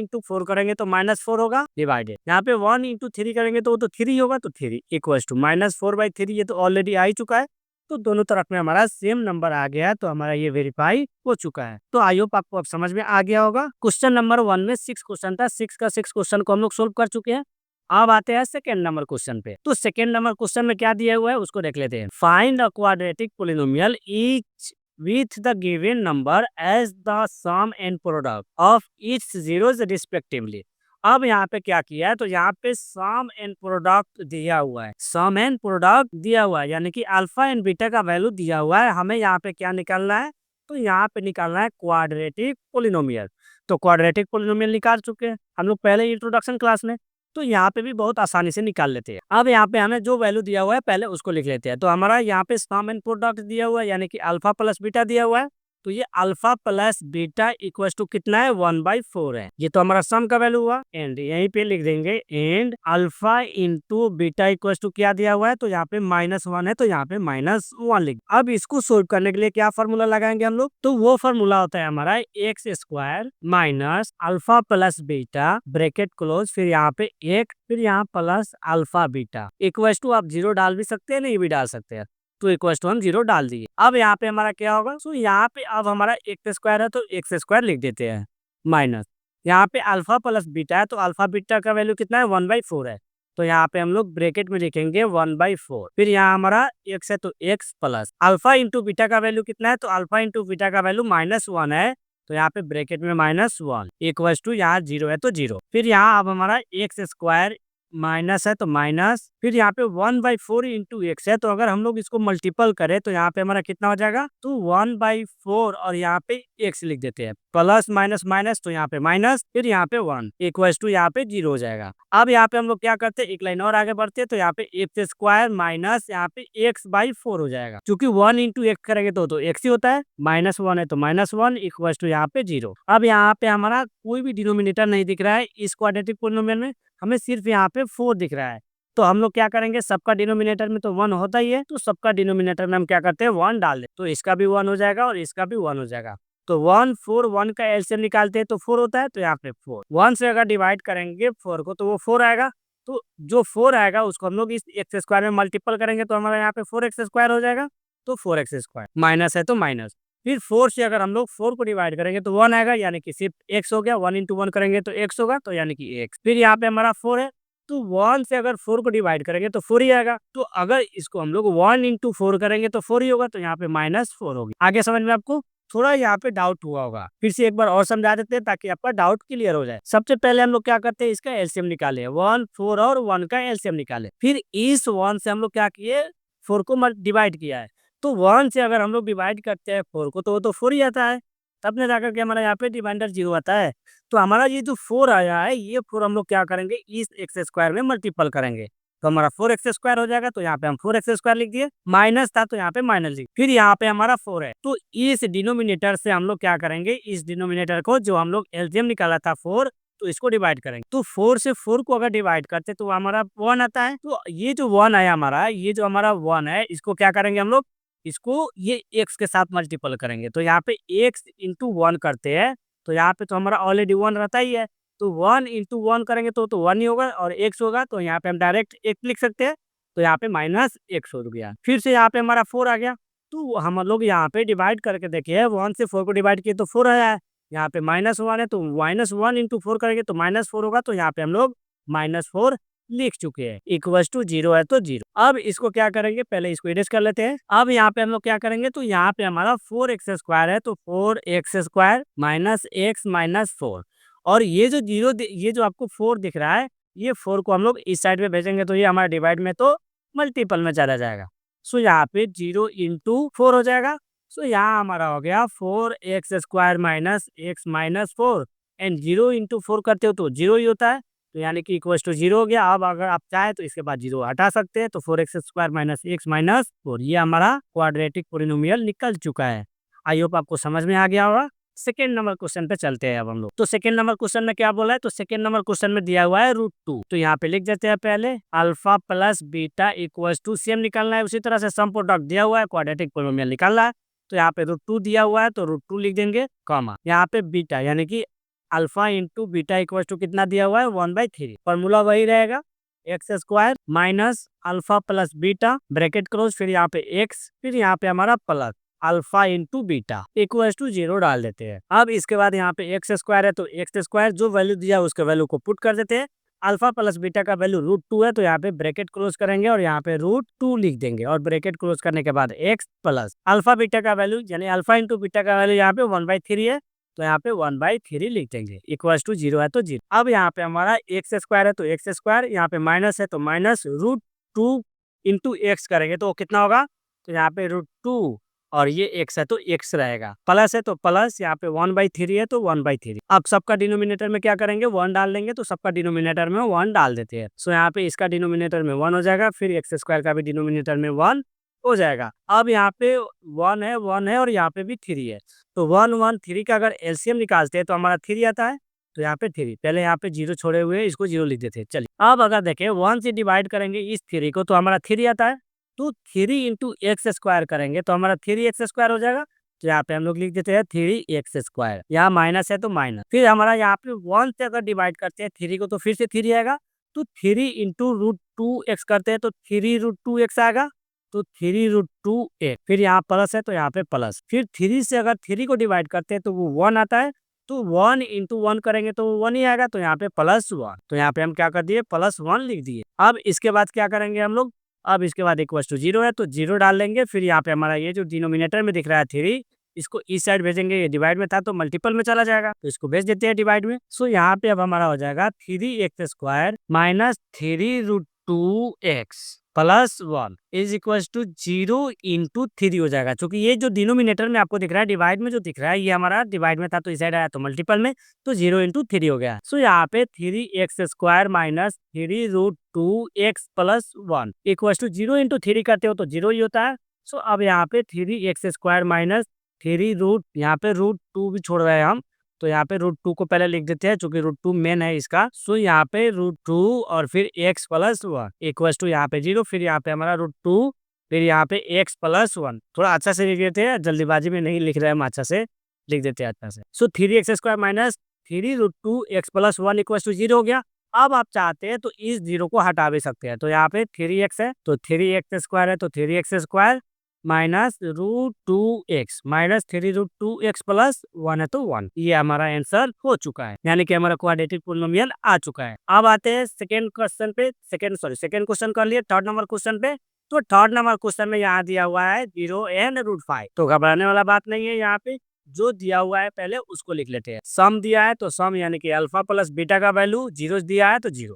× 4 करेंगे तो -4 होगा डिवाइडेड, यहाँ पे 1 × 3 करेंगे तो वो तो 3 होगा, तो 3 इक्वल्स टू -4/3, ये तो ऑलरेडी आ ही चुका है। तो दोनों तरफ में हमारा सेम नंबर आ गया है, तो हमारा ये वेरीफाई हो चुका है। तो आई होप आपको अब समझ में आ गया होगा। क्वेश्चन नंबर 1 में 6 क्वेश्चन था, 6 का 6 क्वेश्चन को हम लोग सोल्व कर चुके हैं। अब आते हैं सेकेंड नंबर क्वेश्चन पे। तो सेकेंड नंबर क्वेश्चन में क्या दिया हुआ है उसको देख लेते हैं। Find a quadratic polynomial each with the given number as the sum and product of its zeros respectively। अब यहाँ पे क्या किया है, तो यहाँ पे सम एंड प्रोडक्ट दिया हुआ है, सम एंड प्रोडक्ट दिया हुआ है, यानी कि अल्फा एंड बीटा का वैल्यू दिया हुआ है। हमें यहाँ पे क्या निकालना है, तो यहाँ पे निकालना है क्वाड्रेटिक पोलिनोमियल। तो क्वाड्रेटिक पोलिनोमियल निकाल चुके हैं हम लोग पहले इंट्रोडक्शन क्लास में, तो यहाँ पे भी बहुत आसानी से निकाल लेते हैं। अब यहाँ पे हमें जो वैल्यू दिया हुआ है पहले उसको लिख लेते हैं। तो हमारा यहाँ पे सम एंड प्रोडक्ट दिया हुआ है, यानी कि अल्फा प्लस बीटा दिया हुआ है, तो ये alpha plus beta equal to कितना है, 1/4 है। ये तो हमारा सम का वैल्यू हुआ। एंड यहीं पे लिख देंगे and alpha into beta equal to क्या दिया हुआ है, तो यहाँ पे -1 है, तो यहाँ पे -1 लिख। अब इसको सोल्व करने के लिए क्या फॉर्मूला लगाएंगे हम लोग, तो वो फॉर्मूला होता है हमारा x² minus alpha plus beta bracket close, फिर यहाँ पे एक, फिर यहाँ plus alpha beta equal to, आप 0 डाल भी सकते हैं, नहीं भी डाल सकते हैं, तो इक्वल टू हम 0 डाल दिए। अब यहाँ पे हमारा क्या होगा, तो यहाँ पे अब हमारा x² है तो x² लिख देते हैं माइनस, यहाँ पे अल्फा प्लस बीटा है, तो अल्फा बीटा का वैल्यू कितना है, 1/4 है, तो यहाँ पे हम लोग ब्रैकेट में लिखेंगे 1/4। फिर यहाँ हमारा x है तो x plus alpha into beta का वैल्यू कितना है, तो अल्फा इंटू बीटा का वैल्यू -1 है, तो यहाँ पे ब्रैकेट में -1 इक्वल टू यहाँ 0 है तो 0। फिर यहाँ अब हमारा x² माइनस है तो माइनस, फिर यहाँ पे 1/4 इंटू एक्स है, तो अगर हम लोग इसको मल्टीपल करें तो यहाँ पे हमारा कितना हो जाएगा, तो 1/4 और यहाँ पे एक्स लिख देते हैं, प्लस माइनस माइनस, तो यहाँ पे माइनस, फिर यहाँ पे 1 इक्वल टू यहाँ पे 0 हो जाएगा। अब यहाँ पे हम लोग क्या करते हैं, एक लाइन और आगे बढ़ते हैं, तो यहाँ पे x² माइनस यहाँ पे x/4 हो जाएगा, क्योंकि 1 इंटू एक्स करेंगे तो एक्स ही होता है, -1 है तो -1 इक्वल टू यहाँ पे 0। अब यहाँ पे हमारा कोई भी डिनोमिनेटर नहीं दिख रहा है इस क्वाड्रेटिक पोलिनोमियल में, हमें सिर्फ यहाँ पे 4 दिख रहा है। तो हम लोग क्या करेंगे, सबका डिनोमिनेटर में तो 1 होता ही है, तो सबका डिनोमिनेटर में हम क्या करते हैं, 1 डाल दें, तो इसका भी 1 हो जाएगा और इसका भी 1 हो जाएगा। तो 1 4 1 का एलसीएम निकालते हैं तो 4 होता है, तो यहाँ पे 4 1 से अगर डिवाइड करेंगे 4 को तो वो 4 आएगा, तो जो 4 आएगा उसको हम लोग इस x² में मल्टीपल करेंगे, तो हमारा यहाँ पे 4x² हो जाएगा, तो 4x² माइनस है तो माइनस, फिर 4 से अगर हम लोग 4 को डिवाइड करेंगे तो 1 आएगा, यानी कि सिर्फ x हो गया, 1 इंटू 1 करेंगे तो x होगा, तो यानी कि x। फिर यहाँ पे हमारा 4 है, तो 1 से अगर 4 को डिवाइड करेंगे तो 4 ही आएगा, तो अगर इसको हम लोग 1 इंटू 4 करेंगे तो 4 ही होगा, तो यहाँ पे -4 होगी। आगे समझ में आपको थोड़ा यहाँ पे डाउट हुआ होगा, फिर से एक बार और समझा देते हैं ताकि आपका डाउट क्लियर हो जाए। सबसे पहले हम लोग क्या करते हैं, इसका एलसीएम निकाले, 1 4 और 1 का एलसीएम निकाले, फिर इस 1 से हम लोग क्या किए, 4 को डिवाइड किया है, तो 1 से अगर हम लोग डिवाइड करते हैं 4 को तो वो तो 4 ही आता है, तब ने जाकर के हमारा यहाँ पे डिवाइडर 0 आता है। तो हमारा ये जो 4 आया है, ये 4 हम लोग क्या करेंगे, इस x² में मल्टीपल करेंगे, तो हमारा 4x² हो जाएगा, तो यहाँ पे हम 4x² लिख दिए, माइनस था तो यहाँ पे माइनस लिख, फिर यहाँ पे हमारा 4 है, तो इस डिनोमिनेटर से हम लोग क्या करेंगे, इस डिनोमिनेटर को जो हम लोग एलसीएम निकाला था 4, तो इसको डिवाइड करेंगे, तो 4 से 4 को अगर डिवाइड करते तो हमारा 1 आता है। तो ये जो 1 है हमारा, ये जो हमारा 1 है, इसको क्या करेंगे हम लोग, इसको ये x के साथ मल्टीपल करेंगे। तो यहाँ पे x इंटू 1 करते हैं, तो यहाँ पे तो हमारा ऑलरेडी 1 रहता ही है, तो 1 इंटू 1 करेंगे तो 1 ही होगा, और x होगा तो यहाँ पे हम डायरेक्ट x लिख सकते हैं, तो यहाँ पे माइनस x हो गया। फिर से यहाँ पे हमारा 4 आ गया, तो हम लोग यहाँ पे डिवाइड करके देखिए, 1 से 4 को डिवाइड किए तो 4 आया है, यहाँ पे -1 है, तो -1 इंटू 4 करेंगे तो -4 होगा, तो यहाँ पे हम लोग -4 लिख चुके हैं। इक्वल्स टू 0 है तो 0। अब इसको क्या करेंगे, पहले इसको इरेज कर लेते हैं। अब यहाँ पे हम लोग क्या करेंगे, तो यहाँ पे हमारा 4x² है, तो 4x² माइनस x माइनस 4, और ये जो 0 ये जो आपको 4 दिख रहा है, ये 4 को हम लोग इस साइड में भेजेंगे, तो ये हमारा डिवाइड में तो मल्टीपल में चला जाएगा। सो यहाँ पे 0 इंटू 4 हो जाएगा। सो यहाँ हमारा हो गया 4x² minus x minus 4, and 0 into 4 करते हो तो 0 ही होता है, तो यानी कि इक्वल्स टू 0 हो गया। अब अगर आप चाहे तो इसके बाद 0 हटा सकते हैं, तो 4x² माइनस x माइनस 4, ये हमारा क्वाड्रेटिक पोलिनोमियल निकल चुका है। आई होप आपको समझ में आ गया होगा। सेकेंड नंबर क्वेश्चन पे चलते हैं अब हम लोग। तो सेकेंड नंबर क्वेश्चन में क्या बोला है, तो सेकेंड नंबर क्वेश्चन में दिया हुआ है √2, तो यहाँ पे लिख देते हैं पहले alpha plus beta equals to, same निकालना है, उसी तरह से सम प्रोडक्ट दिया हुआ है, क्वाड्रेटिक पोलिनोमियल निकालना है, तो यहाँ पे √2 दिया हुआ है, तो √2 लिख देंगे, कॉमा यहाँ पे बीटा यानी कि alpha into beta equal to कितना दिया हुआ है 1/3, फॉर्मूला वही रहेगा x² minus alpha plus beta bracket close, फिर यहाँ पे x, फिर यहाँ पे हमारा plus alpha into beta equal to 0 डाल देते हैं। अब इसके बाद यहाँ पे x² है, तो x² जो वैल्यू दिया उसके वैल्यू को पुट कर देते हैं। अल्फा प्लस बीटा का वैल्यू √2 है, तो यहाँ पे ब्रैकेट क्लोज करेंगे और यहाँ पे √2 लिख देंगे, और ब्रैकेट क्लोज करने के बाद x प्लस अल्फा बीटा का वैल्यू यानी अल्फा इंटू बीटा का वैल्यू यहाँ पे 1/3 है, तो यहाँ पे 1/3 लिख देंगे, इक्वल्स टू 0 है तो 0। अब यहाँ पे हमारा x² है, तो x², यहाँ पे माइनस है तो माइनस √2 इंटू x करेंगे तो कितना होगा, तो यहाँ पे √2, और ये x है तो x रहेगा, प्लस है तो प्लस, यहाँ पे 1/3 है तो 1/3। अब सबका डिनोमिनेटर में क्या करेंगे, 1 डाल देंगे, तो सबका डिनोमिनेटर में 1 डाल देते हैं। सो यहाँ पे इसका डिनोमिनेटर में 1 हो जाएगा, फिर x² का भी डिनोमिनेटर में 1 हो जाएगा। अब यहाँ पे 1 है और यहाँ पे भी 3 है, तो 1 1 3 का अगर एलसीएम निकालते हैं तो हमारा 3 आता है, तो यहाँ पे 3, पहले यहाँ पे 0 छोड़े हुए इसको 0 लिख देते हैं। चलिए अब अगर देखें 1 से डिवाइड करेंगे इस 3 को, तो हमारा 3 आता है, तो 3 इंटू x² करेंगे तो हमारा 3x² हो जाएगा, तो यहाँ पे हम लोग लिख देते हैं 3x², यहाँ माइनस है तो माइनस, फिर हमारा यहाँ पे 1 से अगर डिवाइड करते हैं 3 को तो फिर से 3 आएगा, तो 3 इंटू √2x करते हैं तो 3√2x आएगा, तो 3√2x, फिर यहाँ प्लस है तो यहाँ पे प्लस, फिर 3 से अगर 3 को डिवाइड करते हैं तो वो 1 आता है, तो 1 इंटू 1 करेंगे तो 1 ही आएगा, तो यहाँ पे +1, तो यहाँ पे हम क्या कर दिए +1 लिख दिए। अब इसके बाद क्या करेंगे हम लोग, अब इसके बाद इक्वल्स टू 0 है तो 0 डाल लेंगे, फिर यहाँ पे हमारा ये जो डिनोमिनेटर में दिख रहा है 3, इसको इस साइड भेजेंगे, ये डिवाइड में था तो मल्टीपल में चला जाएगा, तो इसको भेज देते हैं डिवाइड में। सो यहाँ पे अब हमारा हो जाएगा 3x² minus 3√2x plus 1 is equal to 0 into 3 हो जाएगा, क्योंकि ये जो डिनोमिनेटर में आपको दिख रहा है, डिवाइड में जो दिख रहा है, ये हमारा डिवाइड में था तो इस साइड आया तो मल्टीपल में, तो 0 इंटू 3 हो गया। सो यहाँ पे 3x² minus 3√2x plus 1 equal to 0 into 3 करते हो तो 0 ही होता है। सो अब यहाँ पे 3x² माइनस 3 यहाँ पे √2 भी छोड़ रहे हैं हम, तो यहाँ पे √2 को पहले लिख देते हैं, क्योंकि √2 मेन है इसका। सो यहाँ पे √2 और फिर x प्लस 1 इक्वल टू यहाँ पे 0, फिर यहाँ पे हमारा √2, फिर यहाँ पे x प्लस 1, थोड़ा अच्छा से लिख देते हैं, जल्दीबाजी में नहीं लिख रहे हम, अच्छा से लिख देते हैं अच्छा से। So 3x² minus 3√2x plus 1 equal to 0 हो गया। अब आप चाहते हैं तो इस 0 को हटा भी सकते हैं, तो यहाँ पे 3x है तो 3x² है, तो 3x² minus √2x minus 3√2x plus 1 है तो 1, ये हमारा आंसर हो चुका है, यानी कि हमारा क्वाड्रेटिक पोलिनोमियल आ चुका है। अब आते हैं सेकंड क्वेश्चन पे, सेकंड क्वेश्चन कर लिए, थर्ड नंबर क्वेश्चन पे। तो थर्ड नंबर क्वेश्चन में यहाँ दिया हुआ है 0 एंड √5, तो घबराने वाला बात नहीं है, यहाँ पे जो दिया हुआ है पहले उसको लिख लेते हैं। सम दिया है तो सम यानी कि अल्फा प्लस बीटा का वैल्यू 0 दिया है तो 0,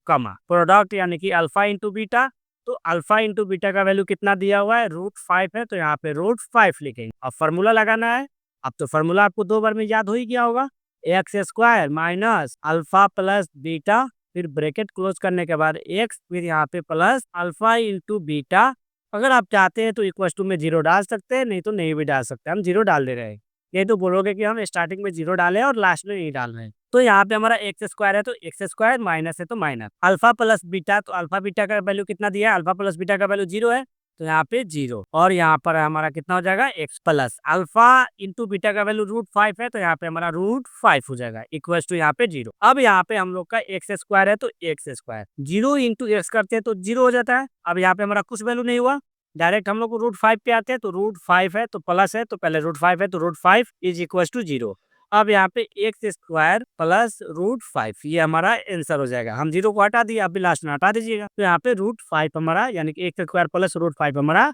कमा प्रोडक्ट यानी कि अल्फा इंटू बीटा, तो अल्फा इंटू बीटा का वैल्यू कितना दिया हुआ है √5 है, तो यहाँ पे √5 लिखेंगे। अब फार्मूला लगाना है, अब तो फार्मूला आपको 2 बार में याद हो ही गया होगा, x² minus alpha plus beta, फिर ब्रैकेट क्लोज करने के बाद x, फिर यहाँ पे प्लस अल्फा इंटू बीटा। अगर आप चाहते हैं तो इक्वल टू में 0 डाल सकते हैं, नहीं तो नहीं भी डाल सकते, हम 0 डाल दे रहे हैं, ये तो बोलोगे कि हम स्टार्टिंग में 0 डाले और लास्ट में नहीं डाल रहे हैं, तो यहाँ पे हमारा एक्स स्क्वायर है तो एक्स स्क्वायर, माइनस है तो माइनस, अल्फा प्लस बीटा, तो अल्फा बीटा का वैल्यू कितना दिया है, अल्फा प्लस बीटा का वैल्यू 0 है, तो यहाँ पे 0, और यहाँ पर हमारा कितना हो जाएगा, x plus alpha into beta का वैल्यू √5 है, तो यहाँ पे हमारा √5 हो जाएगा, इक्वल टू यहाँ पे 0। अब यहाँ पे हम लोग का एक्स स्क्वायर है तो एक्स स्क्वायर, 0 इंटू एक्स करते हैं तो 0 हो जाता है। अब यहाँ पे हमारा कुछ वैल्यू नहीं हुआ, डायरेक्ट हम लोग को √5 पे आते हैं, तो √5 है तो प्लस है, तो पहले √5 है तो √5 इज इक्वल टू 0। अब यहाँ पे एक्स स्क्वायर प्लस √5, ये हमारा आंसर हो जाएगा। हम 0 को हटा दिए, अभी लास्ट में हटा दीजिएगा, तो यहाँ पे √5 हमारा यानी कि एक्स स्क्वायर प्लस √5 हमारा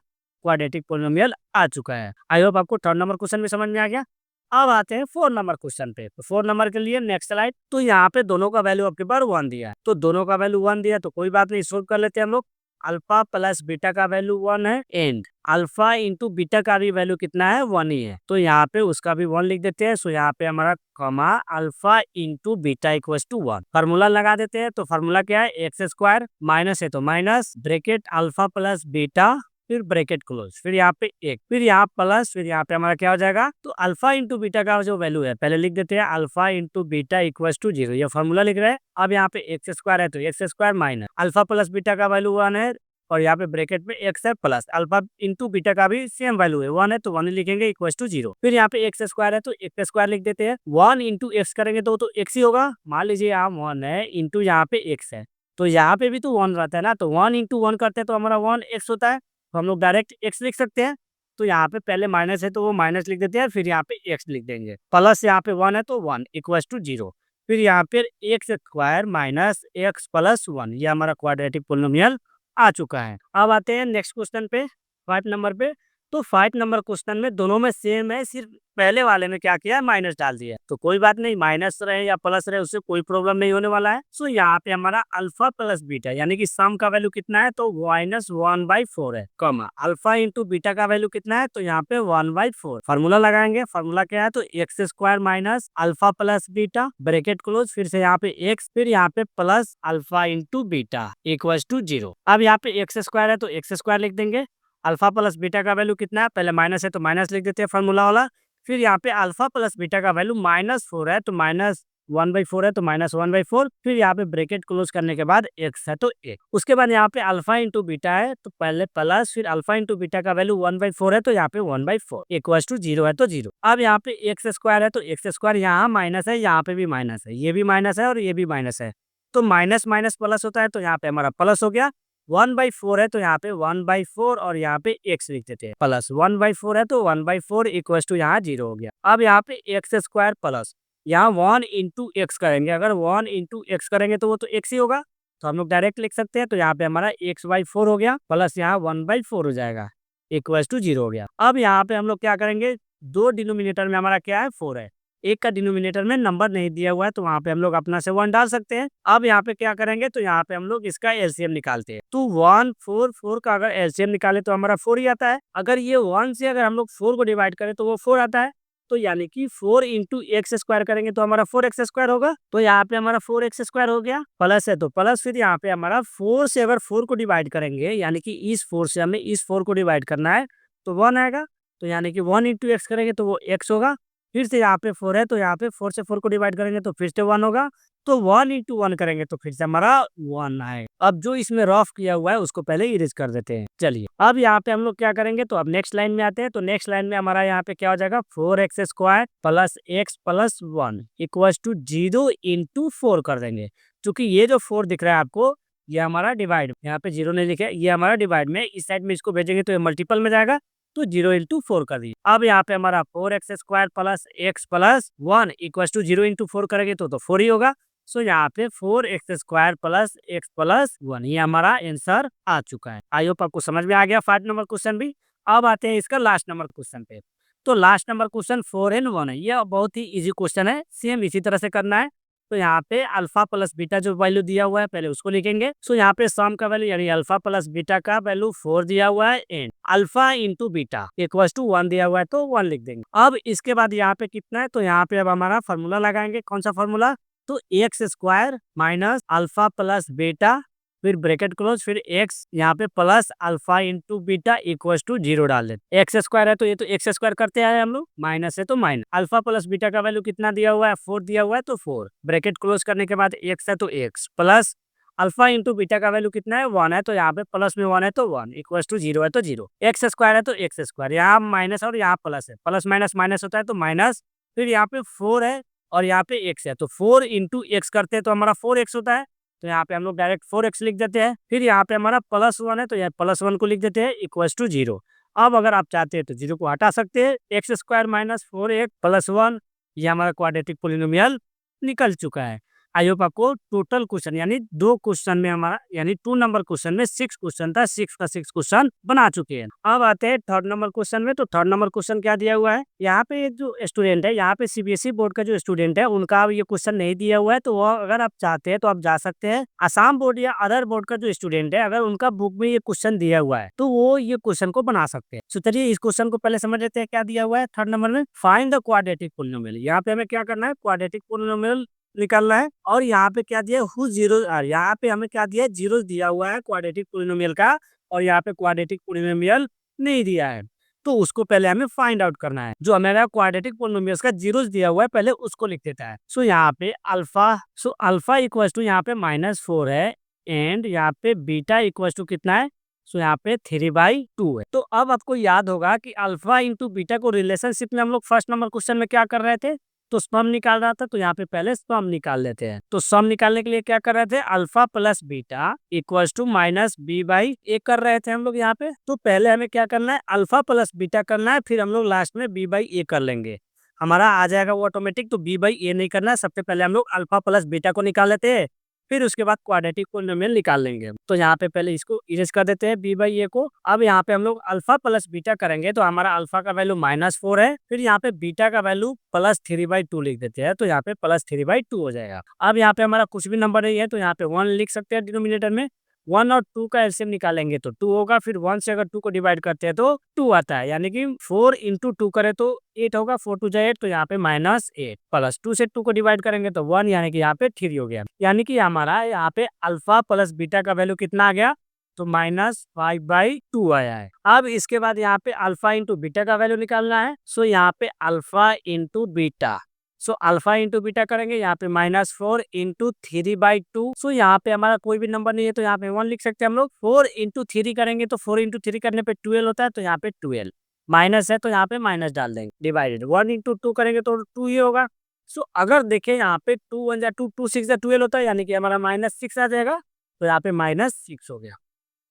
क्वाड्रेटिक पोलिनोमियल आ चुका है। आई होप आपको 3rd नंबर क्वेश्चन भी समझ में आ गया। अब आते हैं 4 नंबर क्वेश्चन पे। तो 4 नंबर के लिए नेक्स्ट स्लाइड। तो यहाँ पे दोनों का वैल्यू आपके पास 1 दिया है, तो दोनों का वैल्यू 1 दिया, तो कोई बात नहीं, सोल्व कर लेते हैं हम लोग। अल्फा प्लस बीटा का वैल्यू 1 है, एंड अल्फा इंटू बीटा का भी वैल्यू कितना है, 1 ही है, तो यहाँ पे उसका भी 1 लिख देते हैं। सो यहाँ पे हमारा comma alpha into beta equal to 1, formula लगा देते हैं। तो फार्मूला क्या है, एक्स स्क्वायर, माइनस है तो minus, bracket alpha plus beta, फिर ब्रैकेट क्लोज, फिर यहाँ पे एक, फिर यहाँ प्लस, फिर यहाँ पे हमारा क्या हो जाएगा, तो अल्फा इंटू बीटा का जो वैल्यू है पहले लिख देते हैं, alpha into beta equal to 0, ये फॉर्मूला लिख रहे हैं। अब यहाँ पे एक्स स्क्वायर है तो x square minus alpha plus beta का वैल्यू 1 है, और यहाँ पे ब्रैकेट में एक्स है प्लस अल्फा इंटू बीटा का भी सेम वैल्यू है 1 है, तो 1 लिखेंगे इक्वल टू 0। फिर यहाँ पे एक्स स्क्वायर है तो एक्स स्क्वायर लिख देते हैं, 1 इंटू एक्स करेंगे तो एक्स ही होगा। मान लीजिए यहाँ 1 है इंटू यहाँ पे एक्स है, तो यहाँ पे भी तो 1 रहता है ना, तो 1 इंटू 1 करते हैं तो हमारा 1 एक्स होता है, तो हम लोग डायरेक्ट एक्स लिख सकते हैं। तो यहाँ पे पहले माइनस है तो वो माइनस लिख देते हैं, फिर यहाँ पे एक्स लिख देंगे, प्लस यहाँ पे 1 है तो 1 इक्वल टू 0, फिर यहाँ पे x square minus x plus 1, ये हमारा क्वाड्रेटिक पोलिनोमियल आ चुका है। अब आते हैं नेक्स्ट क्वेश्चन पे, 5 नंबर पे। तो 5 नंबर क्वेश्चन में दोनों में सेम है, सिर्फ पहले वाले में क्या किया है, माइनस डाल दिया है, तो कोई बात नहीं, माइनस रहे या प्लस रहे उससे कोई प्रॉब्लम नहीं होने वाला है। सो यहाँ पे हमारा अल्फा प्लस बीटा यानी कि सम का वैल्यू कितना है, तो -1/4 है, कॉमा अल्फा इंटू बीटा का वैल्यू कितना है, तो यहाँ पे 1/4, फार्मूला लगाएंगे। फार्मूला क्या है, तो x square minus alpha plus beta, bracket close, फिर से यहाँ पे एक्स, फिर यहाँ पे plus alpha into beta equal to 0। अब यहाँ पे एक्स स्क्वायर है तो एक्स स्क्वायर लिख देंगे, अल्फा प्लस बीटा का वैल्यू कितना है, पहले माइनस है तो माइनस लिख देते हैं फार्मूला वाला, फिर यहाँ पे अल्फा प्लस बीटा का वैल्यू -4 है तो -1/4 है तो -1/4, फिर यहाँ पे ब्रैकेट क्लोज करने के बाद एक्स है तो एक, उसके बाद यहाँ पे अल्फा इंटू बीटा है तो पहले प्लस, फिर अल्फा इंटू बीटा का वैल्यू 1/4 है तो यहाँ पे 1/4 इक्वल टू 0 है तो 0। अब यहाँ पे एक्स स्क्वायर है तो एक्स स्क्वायर यहाँ माइनस है, यहाँ पे भी माइनस है, ये भी माइनस है और ये भी माइनस है, तो माइनस माइनस प्लस होता है, तो यहाँ पे हमारा प्लस हो गया। 1/4 है तो यहाँ पे 1/4 और यहाँ पे एक्स लिख देते हैं, प्लस 1/4 है तो 1/4 इक्वल टू यहाँ 0 हो गया। अब यहाँ पे एक्स स्क्वायर प्लस यहाँ 1 इंटू एक्स करेंगे, अगर 1 इंटू एक्स करेंगे तो वो तो एक्स ही होगा, तो हम लोग डायरेक्ट लिख सकते हैं। तो यहाँ पे हमारा x/4 हो गया, प्लस यहाँ 1/4 हो जाएगा इक्वल टू 0 हो गया। अब यहाँ पे हम लोग क्या करेंगे, दो डिनोमिनेटर में हमारा क्या है, 4 है, एक का डिनोमिनेटर में नंबर नहीं दिया हुआ है, तो वहाँ पे हम लोग अपना से 1 डाल सकते हैं। अब यहाँ पे क्या करेंगे, तो यहाँ पे हम लोग इसका एलसीएम निकालते हैं, तो 1 4 4 का अगर एलसीएम निकाले तो हमारा 4 ही आता है। अगर ये 1 से अगर हम लोग 4 को डिवाइड करें तो वो 4 आता है, तो यानी कि 4 इंटू एक्स स्क्वायर करेंगे तो हमारा 4x स्क्वायर होगा, तो यहाँ पे हमारा 4x स्क्वायर हो गया, प्लस है तो प्लस, फिर यहाँ पे हमारा 4 से अगर 4 को डिवाइड करेंगे यानी कि इस 4 से हमें इस 4 को डिवाइड करना है तो 1 आएगा, तो यानी कि 1 इंटू एक्स करेंगे तो वो x होगा, फिर से यहाँ पे 4 है तो यहाँ पे 4 से 4 को डिवाइड करेंगे तो फिर से 1 होगा, तो 1 इंटू 1 करेंगे तो फिर से हमारा 1 आएगा। अब जो इसमें रफ किया हुआ है उसको पहले इरेज कर देते हैं। चलिए अब यहाँ पे हम लोग क्या करेंगे, तो अब नेक्स्ट लाइन में आते हैं। तो नेक्स्ट लाइन में हमारा यहाँ पे क्या हो जाएगा, 4x square plus x plus 1 equal to 0 into 4 कर देंगे। चूंकि ये जो 4 दिख रहा है आपको, ये हमारा डिवाइड, यहाँ पे 0 नहीं लिखे, ये हमारा डिवाइड में, इस साइड में इसको भेजेंगे तो ये मल्टीपल में जाएगा, तो 0 इंटू 4 कर दिए। अब यहाँ पे हमारा 4x square plus x plus 1 equal to 0 into 4 करेंगे तो 4 ही होगा। सो यहाँ पे 4x square plus x plus 1, ये हमारा आंसर आ चुका है। आई होप आपको समझ में आ गया 5 नंबर क्वेश्चन भी। अब आते हैं इसका लास्ट नंबर क्वेश्चन पे। तो लास्ट नंबर क्वेश्चन 4n1 है, यह बहुत ही इजी क्वेश्चन है, सेम इसी तरह से करना है। तो यहाँ पे अल्फा प्लस बीटा जो वैल्यू दिया हुआ है पहले उसको लिखेंगे। सो यहाँ पे सम का वैल्यू यानी अल्फा प्लस बीटा का वैल्यू 4 दिया हुआ है, and alpha into beta equal to 1 दिया हुआ है तो 1 लिख देंगे। अब इसके बाद यहाँ पे कितना है, तो यहाँ पे अब हमारा फॉर्मूला लगाएंगे। कौन सा फॉर्मूला, तो x square minus alpha plus beta फिर ब्रैकेट क्लोज, फिर एक्स यहाँ पे plus alpha into beta equal to 0 डाल देते। एक्स स्क्वायर है तो ये तो एक्स स्क्वायर करते आए हम लोग, माइनस है तो माइनस, अल्फा प्लस बीटा का वैल्यू कितना दिया हुआ है 4 दिया हुआ है तो 4, ब्रैकेट क्लोज करने के बाद एक्स है तो x plus alpha into beta का वैल्यू कितना है 1 है, तो यहाँ पे प्लस में 1 है तो 1 इक्वल टू 0 है तो 0, एक्स स्क्वायर है तो एक्स स्क्वायर, यहाँ माइनस और यहाँ प्लस है, प्लस माइनस माइनस होता है तो माइनस, फिर यहाँ पे 4 है और यहाँ पे एक्स है तो 4 इंटू एक्स करते हैं तो हमारा 4x होता है, तो यहाँ पे हम लोग डायरेक्ट 4x लिख देते हैं। फिर यहाँ पे हमारा +1 है तो यहाँ +1 को लिख देते हैं इक्वल टू 0। अब अगर आप चाहते हैं तो 0 को हटा सकते हैं, x square minus 4x plus 1, ये हमारा क्वाड्रेटिक पोलिनोमियल निकल चुका है। आई होप आपको टोटल क्वेश्चन यानी 2 क्वेश्चन में हमारा यानी 2 नंबर क्वेश्चन में 6 क्वेश्चन था, 6 का 6 क्वेश्चन बना चुके हैं। अब आते हैं थर्ड नंबर क्वेश्चन में। तो थर्ड नंबर क्वेश्चन क्या दिया हुआ है, यहाँ पे जो स्टूडेंट है, यहाँ पे सीबीएसई बोर्ड का जो स्टूडेंट है उनका ये क्वेश्चन नहीं दिया हुआ है, तो वो अगर आप चाहते हैं तो आप जा सकते हैं। आसाम बोर्ड या अदर बोर्ड का जो स्टूडेंट है, अगर उनका बुक में ये क्वेश्चन दिया हुआ है तो वो ये क्वेश्चन को बना सकते हैं। तो चलिए इस क्वेश्चन को पहले समझ लेते हैं क्या दिया हुआ है थर्ड नंबर में। फाइंड द क्वाड्रेटिक पोलिनोमियल, यहाँ पे हमें क्या करना है, क्वाड्रेटिक पोलिनोमियल निकालना है। और यहाँ पे क्या दिया है, जीरो, यहाँ पे हमें क्या दिया है, जीरो दिया हुआ है क्वाड्रेटिक पोलिनोमियल का, और यहाँ पे क्वाड्रेटिक पोलिनोमियल नहीं दिया है, तो उसको पहले हमें फाइंड आउट करना है। जो हमारा क्वाड्रेटिक पोलिनोमियल्स का जीरोस दिया हुआ है पहले उसको लिख देता है। सो यहाँ पे अल्फा इक्वल टू यहाँ पे -4 है, एंड यहाँ पे बीटा इक्वल टू कितना है, सो यहाँ पे 3/2 है। तो अब आपको याद होगा कि अल्फा इंटू बीटा को रिलेशनशिप में हम लोग फर्स्ट नंबर क्वेश्चन में क्या कर रहे थे, तो सम निकाल रहा था, तो यहाँ पे पहले सम निकाल लेते हैं। तो सम निकालने के लिए क्या कर रहे थे, alpha plus beta equal to -b/a कर रहे थे हम लोग यहाँ पे। तो पहले हमें क्या करना है, अल्फा प्लस बीटा करना है, फिर हम लोग लास्ट में b/a कर लेंगे, हमारा आ जाएगा वो ऑटोमेटिक। तो b/a नहीं करना है, सबसे पहले हम लोग अल्फा प्लस बीटा को निकाल लेते हैं, फिर उसके बाद क्वाड्रेटिक पोलिनोमियल निकाल लेंगे। तो यहाँ पे पहले इसको इरेज कर देते हैं b/a को। अब यहाँ पे हम लोग अल्फा प्लस बीटा करेंगे, तो हमारा अल्फा का वैल्यू -4 है, फिर यहाँ पे बीटा का वैल्यू +3/2 लिख देते हैं, तो यहाँ पे +3/2 हो जाएगा। अब यहाँ पे हमारा कुछ भी नंबर नहीं है, तो यहाँ पे 1 लिख सकते हैं डिनोमिनेटर में। 1 और 2 का एलसीएम निकालेंगे तो 2 होगा, फिर 1 से अगर 2 को डिवाइड करते हैं तो 2 आता है, यानी कि 4 इंटू 2 करे तो 8 होगा, 4 2 8, तो यहाँ पे -8 प्लस 2 से 2 को डिवाइड करेंगे तो 1, यानी कि यहाँ पे 3 हो गया। यानी कि हमारा यहाँ पे अल्फा प्लस बीटा का वैल्यू कितना आ गया, तो -5/2 आया है। अब इसके बाद यहाँ पे अल्फा इंटू बीटा का वैल्यू निकालना है। सो यहाँ पे alpha into beta, so alpha into beta करेंगे, यहाँ पे -4 इंटू 3/2। सो यहाँ पे हमारा कोई भी नंबर नहीं है, तो यहाँ पे 1 लिख सकते हैं हम लोग। 4 इंटू 3 करेंगे तो 4 इंटू 3 करने पे 12 होता है, तो यहाँ पे 12, माइनस है तो यहाँ पे माइनस डाल देंगे, डिवाइडेड 1 इंटू 2 करेंगे तो 2 ही होगा। सो अगर देखें यहाँ पे 2 1 जा 2, 2 6 जा 12 होता है, यानी कि हमारा -6 आ जाएगा, तो यहाँ पे -6 हो गया।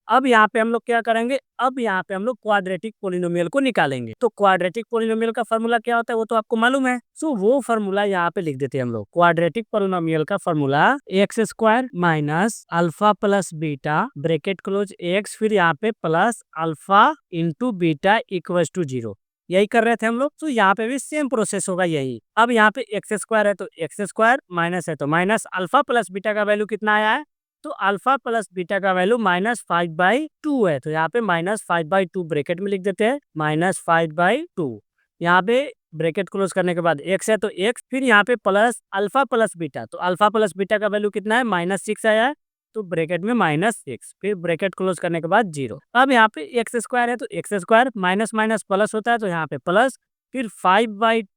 अब यहाँ पे हम लोग क्या करेंगे, अब यहाँ पे हम लोग क्वाड्रेटिक पोलिनोमियल को निकालेंगे। तो क्वाड्रेटिक पोलिनोमियल का फार्मूला क्या होता है वो तो आपको मालूम है। सो वो फार्मूला यहाँ पे लिख देते हैं हम लोग। क्वाड्रेटिक पोलिनोमियल का formula x² minus alpha plus beta bracket close x, फिर यहाँ पे plus alpha into beta equal to 0, यही कर रहे थे हम लोग। तो यहाँ पे भी सेम प्रोसेस होगा यही। अब यहाँ पे x² है तो x² माइनस है तो माइनस, अल्फा प्लस बीटा का वैल्यू कितना आया है, तो अल्फा प्लस बीटा का वैल्यू -5/2 है, तो यहाँ पे -5/2 ब्रैकेट में लिख देते हैं, -5/2। यहाँ पे ब्रैकेट क्लोज करने के बाद x है तो x, फिर यहाँ पे प्लस अल्फा प्लस बीटा, तो अल्फा प्लस बीटा का वैल्यू कितना है, -6 आया है, तो ब्रैकेट में -6, फिर ब्रैकेट क्लोज करने के बाद 0। अब यहाँ पे x² है तो x² माइनस माइनस प्लस होता है, तो यहाँ पे प्लस, फिर 5/2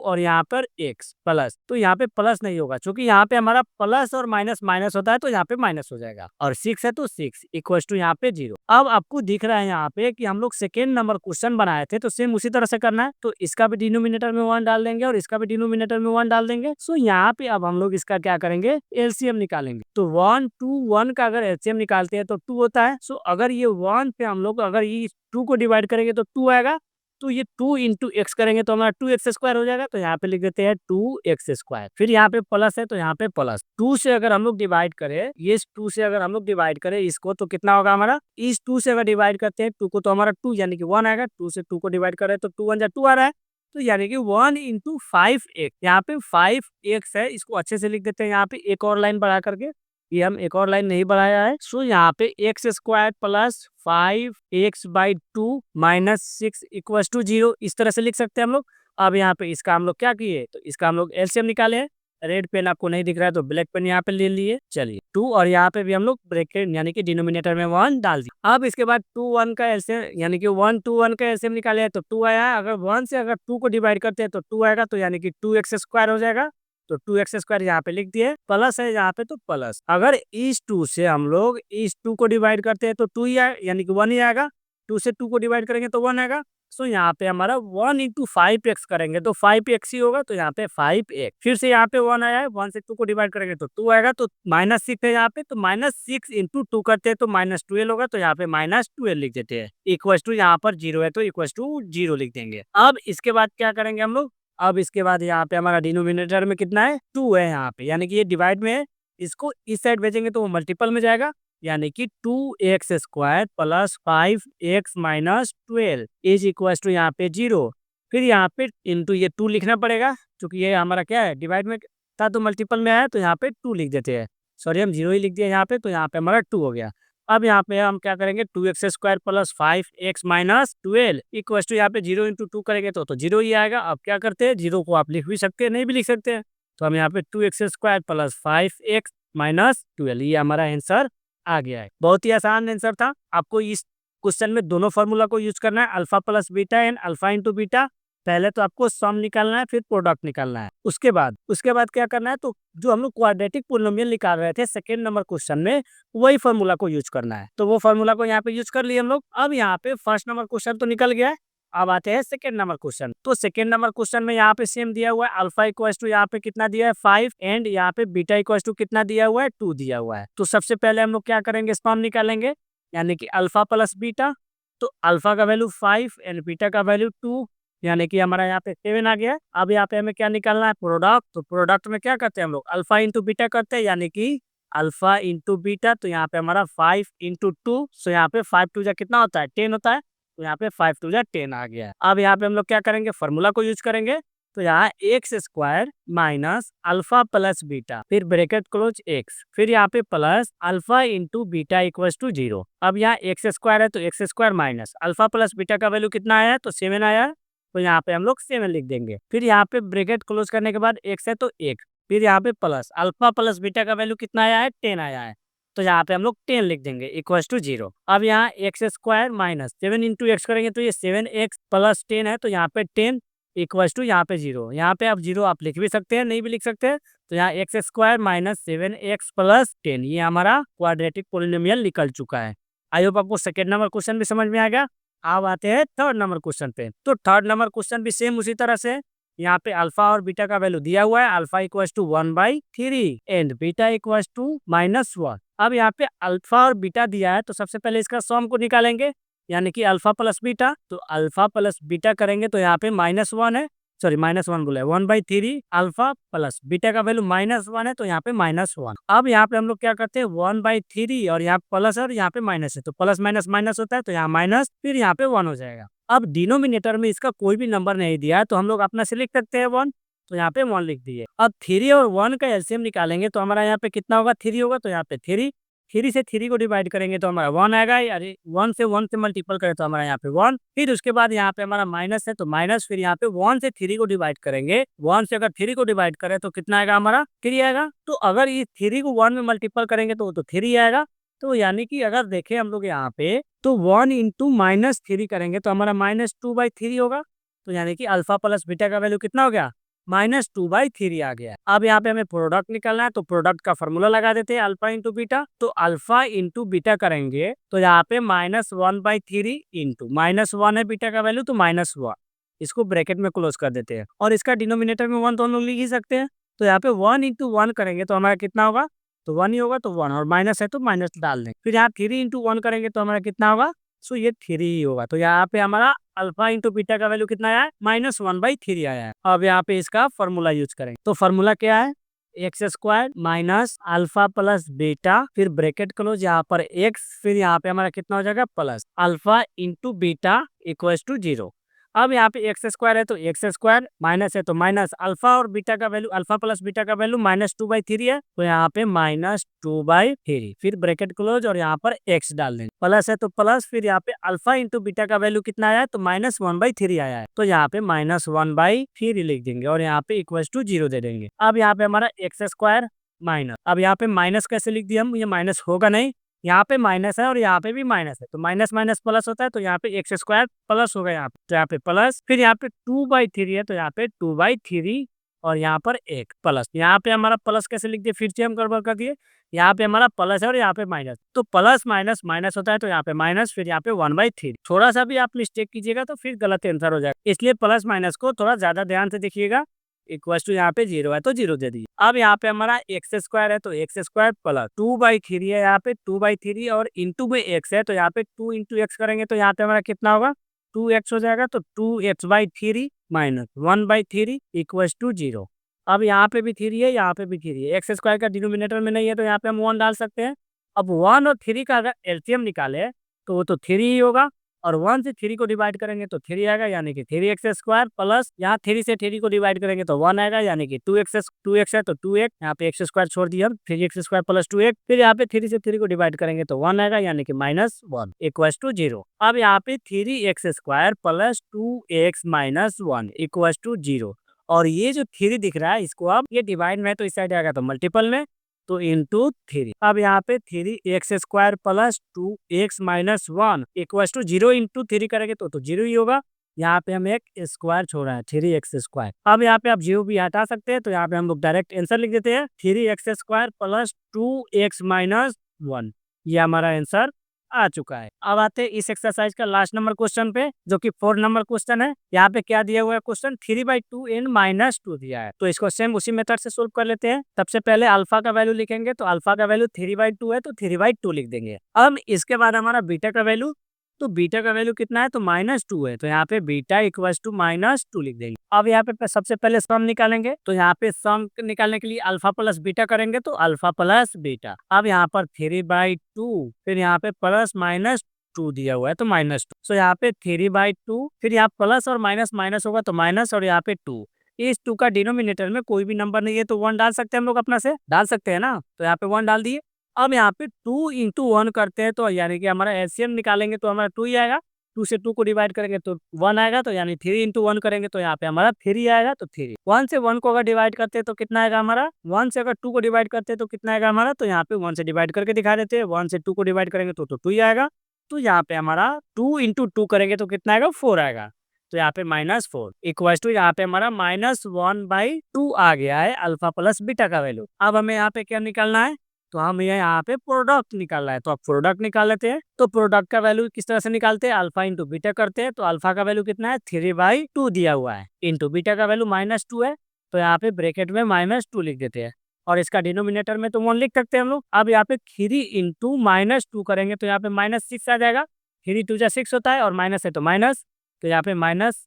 और यहाँ पर x प्लस, तो यहाँ पे प्लस नहीं होगा, क्योंकि यहाँ पे हमारा प्लस और माइनस माइनस होता है, तो यहाँ पे माइनस हो जाएगा, और 6 है तो 6 इक्वल टू यहाँ पे 0। अब आपको दिख रहा है यहाँ पे कि हम लोग सेकेंड नंबर क्वेश्चन बनाए थे, तो सेम उसी तरह से करना है। तो इसका भी डिनोमिनेटर में 1 डाल देंगे और इसका भी डिनोमिनेटर में 1 डाल देंगे। सो यहाँ पे अब हम लोग इसका क्या करेंगे, एलसीएम निकालेंगे। तो 1 2 1 का अगर एलसीएम निकालते हैं तो 2 होता है। सो अगर ये 1 पे हम लोग अगर ये 2 को डिवाइड करेंगे तो 2 आएगा, तो ये 2 इंटू एक्स करेंगे तो हमारा 2x² हो जाएगा, तो यहाँ पे लिख देते हैं 2x²। फिर यहाँ पे प्लस है तो यहाँ पे प्लस, 2 से अगर हम लोग डिवाइड करें, ये 2 से अगर हम लोग डिवाइड करें इसको, तो कितना होगा हमारा, इस 2 से अगर डिवाइड करते हैं 2 को तो हमारा 2 यानी कि 1 आएगा। 2 से 2 को डिवाइड करें तो 2 1 जा 2 आ रहा है, तो यानी कि 1 इंटू 5x, यहाँ पे 5x है, इसको अच्छे से लिख देते हैं। यहाँ पे एक और लाइन बढ़ा करके, ये हम एक और लाइन नहीं बढ़ाया है। सो यहाँ पे x² plus 5x/2 minus 6 equal to 0, इस तरह से लिख सकते हैं हम लोग। अब यहाँ पे इसका हम लोग क्या किए, तो इसका हम लोग एलसीएम निकाले हैं। रेड पेन आपको नहीं दिख रहा है तो ब्लैक पेन यहाँ पे ले लिए। चलिए 2 और यहाँ पे भी हम लोग ब्रैकेट यानी कि डिनोमिनेटर में 1 डाल दिए। अब इसके बाद 2 1 का एलसीएम यानी कि 1 2 1 का एलसीएम निकाले तो 2 आया है। अगर 1 से अगर 2 को डिवाइड करते हैं तो 2 आएगा, तो यानी कि 2x² हो जाएगा। तो 2x² यहाँ पे लिख दिए, प्लस है यहाँ पे तो प्लस। अगर इस 2 से हम लोग इस 2 को डिवाइड करते हैं तो 2 ही आएगा, यानी कि 1 ही आएगा। 2 से 2 को डिवाइड करेंगे तो 1 आएगा। सो यहाँ पे हमारा 1 इंटू 5x करेंगे तो 5x ही होगा, तो यहाँ पे 5x। फिर से यहाँ पे 1 आया है, 1 से 2 को डिवाइड करेंगे तो 2 आएगा, तो -6 है यहाँ पे, तो -6 इंटू 2 करते हैं तो -12 होगा, तो यहाँ पे -12 लिख देते हैं। इक्वस टू यहाँ पर 0 है तो इक्वस टू 0 लिख देंगे। अब इसके बाद क्या करेंगे हम लोग, अब इसके बाद यहाँ पे हमारा डिनोमिनेटर में कितना है, 2 है यहाँ पे, यानी कि ये डिवाइड में है। इसको इस साइड भेजेंगे तो वो मल्टीपल में जाएगा, यानी कि 2x² plus 5x minus 12 is equal to यहाँ पे 0। फिर यहाँ पे इंटू ये 2 लिखना पड़ेगा, क्योंकि ये हमारा क्या है, डिवाइड में था तो मल्टीपल में आया, तो यहाँ पे 2 लिख देते हैं। सॉरी, हम 0 ही लिख दिया यहाँ पे, तो यहाँ पे हमारा 2 हो गया। अब यहाँ पे हम क्या करेंगे, 2x² plus 5x minus 12 equal to यहाँ पे 0 इंटू 2 करेंगे तो 0 ही आएगा। अब क्या करते हैं, 0 को आप लिख भी सकते हैं, नहीं भी लिख सकते हैं, तो हम यहाँ पे 2x² प्लस 5x माइनस 12, ये हमारा आंसर आ गया है। बहुत ही आसान आंसर था। आपको इस क्वेश्चन में दोनों फार्मूला को यूज करना है, alpha plus beta and alpha into beta. पहले तो आपको सम निकालना है, फिर प्रोडक्ट निकालना है। उसके बाद क्या करना है, तो जो हम लोग क्वाड्रेटिक पोलिनोमियल निकाल रहे थे सेकेंड नंबर क्वेश्चन में, वही फार्मूला को यूज करना है। तो वो फार्मूला को यहाँ पे यूज कर लिए हम लोग। अब यहाँ पे फर्स्ट नंबर क्वेश्चन तो निकल गया है। अब आते हैं सेकेंड नंबर क्वेश्चन। तो सेकेंड नंबर क्वेश्चन में यहाँ पे सेम दिया हुआ है, अल्फा इक्वल टू यहाँ पे कितना दिया है 5 एंड यहाँ पे बीटा इक्वल टू कितना दिया हुआ है 2 दिया हुआ है। तो सबसे पहले हम लोग क्या करेंगे, सम निकालेंगे, यानी कि अल्फा प्लस बीटा। तो अल्फा का वैल्यू 5 एंड बीटा का वैल्यू 2, यानी कि हमारा यहाँ पे 7 आ गया है। अब यहाँ पे हमें क्या निकालना है, प्रोडक्ट। तो प्रोडक्ट में क्या करते हैं हम लोग, अल्फा इंटू बीटा करते हैं, यानी कि अल्फा इंटू बीटा। तो यहाँ पे हमारा 5 इंटू 2, सो यहाँ पे 5 2 जा कितना होता है 10 होता है, तो यहाँ पे 5 2 जा 10 आ गया है। अब यहाँ पे हम लोग क्या करेंगे, फार्मूला को यूज करेंगे। तो यहाँ x² minus alpha plus beta, फिर ब्रैकेट क्लोज x, फिर यहाँ पे plus alpha into beta equal to 0। अब यहाँ x² है तो x² minus alpha plus beta का वैल्यू कितना आया है, तो 7 आया है, तो यहाँ पे हम लोग 7 लिख देंगे। फिर यहाँ पे ब्रैकेट क्लोज करने के बाद x है तो 1, फिर यहाँ पे प्लस अल्फा प्लस बीटा का वैल्यू कितना आया है 10 आया है, तो यहाँ पे हम लोग 10 लिख देंगे इक्वल टू 0। अब यहाँ x² माइनस 7 इंटू एक्स करेंगे तो ये 7x प्लस 10 है, तो यहाँ पे 10 इक्वल टू यहाँ पे 0। यहाँ पे आप 0 आप लिख भी सकते हैं, नहीं भी लिख सकते हैं। तो यहाँ x² माइनस 7x प्लस 10, ये हमारा क्वाड्रेटिक पोलिनोमियल निकल चुका है। आई होप आपको सेकेंड नंबर क्वेश्चन भी समझ में आ गया। अब आते हैं थर्ड नंबर क्वेश्चन पे। तो थर्ड नंबर क्वेश्चन भी सेम उसी तरह से, यहाँ पे अल्फा और बीटा का वैल्यू दिया हुआ है, alpha equal to 1/3 and beta equal to -1। अब यहाँ पे अल्फा और बीटा दिया है, तो सबसे पहले इसका सम को निकालेंगे, यानी कि अल्फा प्लस बीटा। तो अल्फा प्लस बीटा करेंगे तो यहाँ पे -1 है, सॉरी -1 बोला है, 1/3 अल्फा प्लस बीटा का वैल्यू -1 है, तो यहाँ पे -1। अब यहाँ पे हम लोग क्या करते हैं, 1/3 और यहाँ प्लस और यहाँ पे माइनस है, तो प्लस माइनस माइनस होता है, तो यहाँ माइनस, फिर यहाँ पे 1 हो जाएगा। अब डिनोमिनेटर में इसका कोई भी नंबर नहीं दिया है, तो हम लोग अपना से लिख सकते हैं 1, तो यहाँ पे 1 लिख दिए। अब 3 और 1 का एलसीएम निकालेंगे तो हमारा यहाँ पे कितना होगा, 3 होगा, तो यहाँ पे 3 से 3 को डिवाइड करेंगे तो हमारा 1 आएगा। अरे 1 से मल्टीपल करें तो हमारा यहाँ पे 1, फिर उसके बाद यहाँ पे हमारा माइनस है, तो माइनस, फिर यहाँ पे 1 से 3 को डिवाइड करेंगे। 1 से अगर 3 को डिवाइड करें तो कितना आएगा, हमारा 3 आएगा। तो अगर ये 3 को 1 में मल्टीपल करेंगे तो वो तो 3 आएगा। तो यानी कि अगर देखें हम लोग यहाँ पे, तो 1 इंटू -3 करेंगे तो हमारा -2/3 होगा। तो यानी कि अल्फा प्लस बीटा का वैल्यू कितना हो गया, -2/3 आ गया। अब यहाँ पे हमें प्रोडक्ट निकालना है, तो प्रोडक्ट का फॉर्मूला लगा देते हैं, अल्फा इंटू बीटा। तो अल्फा इंटू बीटा करेंगे तो यहाँ पे -1/3 इंटू -1 है बीटा का वैल्यू, तो -1, इसको ब्रैकेट में क्लोज कर देते हैं। और इसका डिनोमिनेटर में 1 तो हम लोग लिख ही सकते हैं। तो यहाँ पे 1 इंटू 1 करेंगे तो हमारा कितना होगा, तो 1 ही होगा, तो 1, और माइनस है तो माइनस डाल देंगे। फिर यहाँ 3 इंटू 1 करेंगे तो हमारा कितना होगा, सो ये 3 ही होगा। तो यहाँ पे हमारा अल्फा इंटू बीटा का वैल्यू कितना आया है, -1/3 आया है। अब यहाँ पे इसका फॉर्मूला यूज करेंगे। तो फॉर्मूला क्या है, x² minus alpha plus beta, फिर ब्रैकेट क्लोज, यहाँ पर x, फिर यहाँ पे हमारा कितना हो जाएगा, plus alpha into beta equal to 0। अब यहाँ पे एक्स स्क्वायर है तो एक्स स्क्वायर, माइनस है तो माइनस, अल्फा और बीटा का वैल्यू, अल्फा प्लस बीटा का वैल्यू -2/3 है, तो यहाँ पे -2/3, फिर ब्रैकेट क्लोज और यहाँ पर एक्स डाल देंगे, प्लस है तो प्लस, फिर यहाँ पे अल्फा इंटू बीटा का वैल्यू कितना आया है तो -1/3 आया है, तो यहाँ पे -1/3 लिख देंगे और यहाँ पे इक्वल टू 0 दे देंगे। अब यहाँ पे हमारा एक्स स्क्वायर माइनस, अब यहाँ पे माइनस कैसे लिख दिया हम, ये माइनस होगा नहीं, यहाँ पे माइनस है और यहाँ पे भी माइनस है, तो माइनस माइनस प्लस होता है, तो यहाँ पे एक्स स्क्वायर प्लस होगा यहाँ पे, तो यहाँ पे प्लस, फिर यहाँ पे 2/3 है तो यहाँ पे 2/3 और यहाँ पर एक प्लस, यहाँ पे हमारा प्लस कैसे लिख दिए, फिर से हम गड़बड़ कर दिए, यहाँ पे हमारा प्लस है और यहाँ पे माइनस, तो प्लस माइनस माइनस होता है, तो यहाँ पे माइनस, फिर यहाँ पे 1/3, थोड़ा सा भी आप मिस्टेक कीजिएगा तो फिर गलत आंसर हो जाएगा, इसलिए प्लस माइनस को थोड़ा ज्यादा ध्यान से देखिएगा। इक्वल टू यहाँ पे 0 है तो 0 दे दीजिए। अब यहाँ पे हमारा एक्स स्क्वायर है तो एक्स स्क्वायर प्लस 2/3 है, यहाँ पे 2/3 और इंटू में एक्स है, तो यहाँ पे 2 इंटू एक्स करेंगे तो यहाँ पे हमारा कितना होगा 2x हो जाएगा, तो 2x/3 माइनस 1/3 इक्वल टू 0। अब यहाँ पे भी 3 है, यहाँ पे भी 3 है, एक्स स्क्वायर का डिनोमिनेटर में नहीं है तो यहाँ पे हम 1 डाल सकते हैं। अब 1 और 3 का अगर एलसीएम निकाले तो वो तो 3 ही होगा, और 1 से 3 को डिवाइड करेंगे तो 3 आएगा, यानी कि 3x स्क्वायर प्लस यहाँ 3 से 3 को डिवाइड करेंगे तो 1 आएगा, यानी कि 2x है तो 2x, यहाँ पे एक्स स्क्वायर छोड़ दिया, 3x स्क्वायर प्लस 2x, फिर यहाँ पे 3 से 3 को डिवाइड करेंगे तो 1 आएगा, यानी कि -1 इक्वल टू 0। अब यहाँ पे 3x square plus 2x minus 1 equal to 0, और ये जो 3 दिख रहा है इसको अब ये डिवाइड में तो इस साइड आएगा तो मल्टीपल में, तो इंटू 3। अब यहाँ पे 3x square plus 2x minus 1 equal to 0 into 3 करेंगे तो 0 ही होगा, यहाँ पे हम एक स्क्वायर छोड़ा है 3x स्क्वायर। अब यहाँ पे आप 0 भी हटा सकते हैं, तो यहाँ पे हम लोग डायरेक्ट आंसर लिख देते हैं 3x square plus 2x minus 1, ये हमारा आंसर आ चुका है। अब आते हैं इस एक्सरसाइज का लास्ट नंबर क्वेश्चन पे, जो कि 4 नंबर क्वेश्चन है। यहाँ पे क्या दिया हुआ है क्वेश्चन, 3/2 n -2 दिया है, तो इसको सेम उसी मेथड से सोल्व कर लेते हैं। सबसे पहले अल्फा का वैल्यू लिखेंगे, तो अल्फा का वैल्यू 3/2 है तो 3/2 लिख देंगे। अब इसके बाद हमारा बीटा का वैल्यू, तो बीटा का वैल्यू कितना है तो -2 है, तो यहाँ पे बीटा इक्वल टू -2 लिख देंगे। अब यहाँ पे सबसे पहले सम निकालेंगे, तो यहाँ पे सम निकालने के लिए अल्फा प्लस बीटा करेंगे, तो अल्फा प्लस बीटा। अब यहाँ पर 3/2, फिर यहाँ पे प्लस -2 दिया हुआ है तो -2, तो यहाँ पे 3/2, फिर यहाँ प्लस और माइनस माइनस होगा तो माइनस, और यहाँ पे 2, इस 2 का डिनोमिनेटर में कोई भी नंबर नहीं है तो 1 डाल सकते हैं हम लोग, अपना से डाल सकते हैं ना, तो यहाँ पे 1 डाल दिए। अब यहाँ पे 2 इंटू 1 करते हैं, तो यानी कि हमारा एलसीएम निकालेंगे तो हमारा 2 ही आएगा, 2 से 2 को डिवाइड करेंगे तो 1 आएगा, तो यानी 3 इंटू 1 करेंगे तो यहाँ पे हमारा 3 आएगा, तो 3। 1 से 1 को अगर डिवाइड करते हैं तो कितना आएगा हमारा, 1 से अगर 2 को डिवाइड करते हैं तो कितना आएगा हमारा, तो यहाँ पे 1 से डिवाइड करके दिखा देते हैं, 1 से 2 को डिवाइड करेंगे तो 2 ही आएगा, तो यहाँ पे हमारा 2 इंटू 2 करेंगे तो कितना आएगा 4 आएगा, तो यहाँ पे -4 इक्वल टू यहाँ पे हमारा -1/2 आ गया है अल्फा प्लस बीटा का वैल्यू। अब हमें यहाँ पे क्या निकालना है, तो हम यहाँ पे प्रोडक्ट निकालना है, तो अब प्रोडक्ट निकाल लेते हैं। तो प्रोडक्ट का वैल्यू किस तरह से निकालते हैं, अल्फा इंटू बीटा करते हैं, तो अल्फा का वैल्यू कितना है 3/2 दिया हुआ है, इंटू बीटा का वैल्यू -2 है, तो यहाँ पे ब्रैकेट में -2 लिख देते हैं, और इसका डिनोमिनेटर में तो 1 लिख सकते हैं हम लोग। अब यहाँ पे 3 इंटू -2 करेंगे तो यहाँ पे -6 आ जाएगा, 3 2 6 होता है, और माइनस है तो माइनस, तो यहाँ पे -6,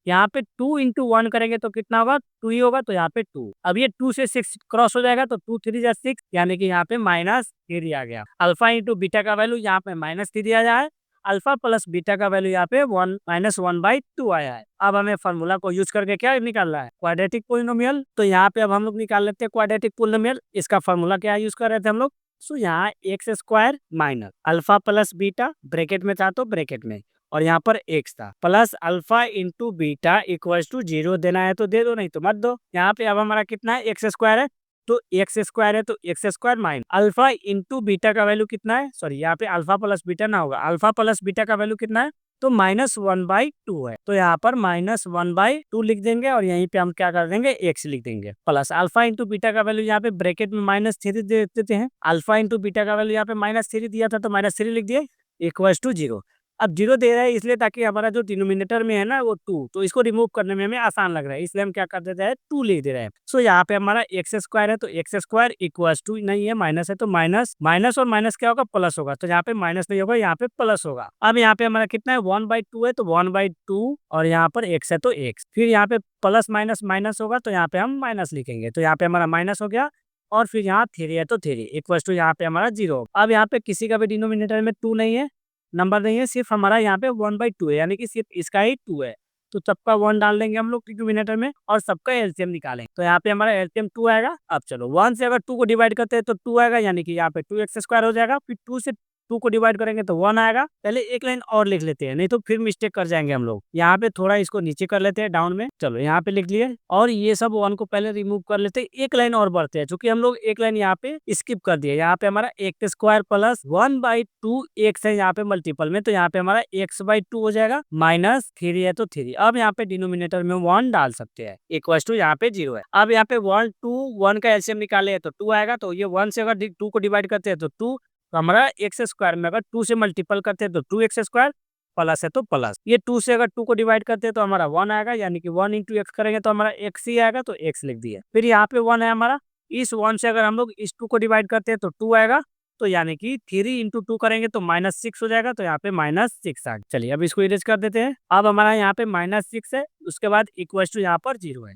यहाँ पे 2 इंटू 1 करेंगे तो कितना होगा 2 ही होगा, तो यहाँ पे 2। अब ये 2 से 6 क्रॉस हो जाएगा, तो 2 3 6, यानी कि यहाँ पे -3 आ गया। अल्फा इंटू बीटा का वैल्यू यहाँ पे -3 आ जाए, अल्फा प्लस बीटा का वैल्यू यहाँ पे 1 -1/2 आया है। अब हमें फार्मूला को यूज करके क्या निकालना है, क्वाड्रेटिक पोलिनोमियल। तो यहाँ पे अब हम लोग निकाल लेते हैं क्वाड्रेटिक पोलिनोमियल। इसका फार्मूला क्या यूज कर रहे थे हम लोग, सो यहाँ x square minus alpha plus beta, bracket में था तो ब्रैकेट में, और यहाँ पर एक्स था, plus alpha into beta equal to 0 देना है तो दे दो, नहीं तो मत दो। यहाँ पे अब हमारा कितना है, एक्स स्क्वायर है, तो एक्स स्क्वायर है तो x square minus alpha into beta का वैल्यू कितना है, सॉरी यहाँ पे अल्फा प्लस बीटा ना होगा, अल्फा प्लस बीटा का वैल्यू कितना है, तो -1/2 है, तो यहाँ पर -1/2 लिख देंगे, और यहीं पे हम क्या कर देंगे एक्स लिख देंगे, प्लस अल्फा इंटू बीटा का वैल्यू यहाँ पे ब्रैकेट में -3 दे देते हैं। अल्फा इंटू बीटा का वैल्यू यहाँ पे -3 दिया था तो -3 लिख दिए इक्वल टू 0। अब 0 दे रहा है इसलिए ताकि हमारा जो डिनोमिनेटर में है ना वो 2, तो इसको रिमूव करने में हमें आसान लग रहा है, इसलिए हम क्या कर देते हैं 2 लिख दे रहे हैं। सो यहाँ पे हमारा एक्स स्क्वायर है तो एक्स स्क्वायर इक्वल टू, नहीं है माइनस है तो माइनस, माइनस और माइनस क्या होगा प्लस होगा, तो यहाँ पे माइनस नहीं होगा, यहाँ पे प्लस होगा। अब यहाँ पे हमारा कितना है 1/2 है तो 1/2, और यहाँ पर एक्स है तो एक्स, फिर यहाँ पे प्लस माइनस माइनस होगा तो यहाँ पे हम माइनस लिखेंगे, तो यहाँ पे हमारा माइनस हो गया, और फिर यहाँ 3 है तो 3 इक्वल टू यहाँ पे हमारा 0। अब यहाँ पे किसी का भी डिनोमिनेटर में 2 नहीं है, नंबर नहीं है, सिर्फ हमारा यहाँ पे 1/2 है, यानी कि सिर्फ इसका ही 2 है, तो सबका 1 डाल देंगे हम लोग डिनोमिनेटर में और सबका एलसीएम निकालेंगे। तो यहाँ पे हमारा एलसीएम 2 आएगा। अब चलो 1 से अगर 2 को डिवाइड करते हैं तो 2 आएगा, यानी कि यहाँ पे 2x² हो जाएगा। फिर 2 से 2 को डिवाइड करेंगे तो 1 आएगा। पहले एक लाइन और लिख लेते हैं, नहीं तो फिर मिस्टेक कर जाएंगे हम लोग। यहाँ पे थोड़ा इसको नीचे कर लेते हैं डाउन में। चलो यहाँ पे लिख लिए और ये सब 1 को पहले रिमूव कर लेते हैं। एक लाइन और बढ़ते हैं, चूंकि हम लोग एक लाइन यहाँ पे स्किप कर दिए। यहाँ पे हमारा x² प्लस 1/2 x है यहाँ पे मल्टीपल में, तो यहाँ पे हमारा x/2 हो जाएगा। -3 है तो 3। अब यहाँ पे डिनोमिनेटर में 1 डाल सकते हैं। इक्वल टू यहाँ पे 0 है। अब यहाँ पे 1 2 1 का एलसीएम निकाले हैं तो 2 आएगा। तो ये 1 से अगर 2 को डिवाइड करते हैं तो 2, तो हमारा x² में अगर 2 से मल्टीपल करते हैं तो 2x² प्लस है तो प्लस। ये 2 से अगर 2 को डिवाइड करते हैं तो हमारा 1 आएगा, यानी कि 1 × x करेंगे तो हमारा x ही आएगा, तो x लिख दिया। फिर यहाँ पे 1 है हमारा। इस 1 से अगर हम लोग इस 2 को डिवाइड करते हैं तो 2 आएगा, तो यानी कि 3 × 2 करेंगे तो -6 हो जाएगा। तो यहाँ पे -6 आ। चलिए अब इसको इरेज कर देते हैं। अब हमारा यहाँ पे -6 है, उसके बाद इक्वल टू यहाँ पर 0 है।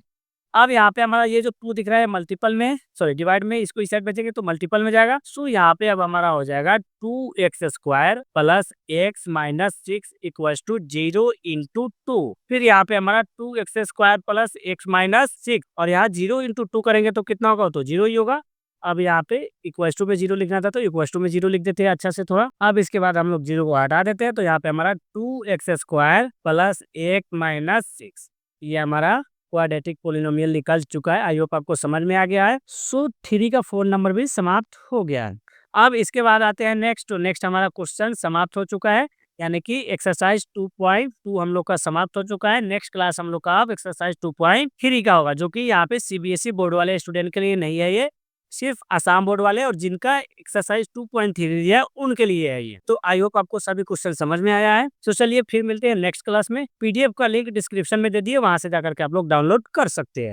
अब यहाँ पे हमारा ये जो 2 दिख रहा है मल्टीपल में, सॉरी डिवाइड में, इसको इस साइड बचेंगे तो मल्टीपल में जाएगा। सो यहाँ पे अब हमारा हो जाएगा 2x² plus x minus 6 equal to 0 × 2। फिर यहाँ पे हमारा 2x² प्लस x माइनस 6 और यहाँ 0 × 2 करेंगे तो कितना होगा, तो 0 ही होगा। अब यहाँ पे इक्वल टू में 0 लिखना था तो इक्वल टू में 0 लिख देते हैं अच्छा से थोड़ा। अब इसके बाद हम लोग 0 को हटा देते हैं, तो यहाँ पे हमारा 2x² प्लस x माइनस 6 ये हमारा क्वाड्रेटिक पोलिनोमियल निकल चुका है। आई होप आपको समझ में आ गया है। सो 3 का 4 नंबर भी समाप्त हो गया है। अब इसके बाद आते हैं नेक्स्ट। तो नेक्स्ट हमारा क्वेश्चन समाप्त हो चुका है, यानी कि एक्सरसाइज 2.2 हम लोग का समाप्त हो चुका है। नेक्स्ट क्लास हम लोग का अब एक्सरसाइज 2.3 का होगा, जो कि यहाँ पे सीबीएसई बोर्ड वाले स्टूडेंट के लिए नहीं है, ये सिर्फ आसाम बोर्ड वाले और जिनका एक्सरसाइज 2.3 है उनके लिए है ये। तो आई होप आपको सभी क्वेश्चन समझ में आया है। तो चलिए फिर मिलते हैं नेक्स्ट क्लास में। पीडीएफ का लिंक डिस्क्रिप्शन में दे दिए, वहां से जाकर के आप लोग डाउनलोड कर सकते हैं।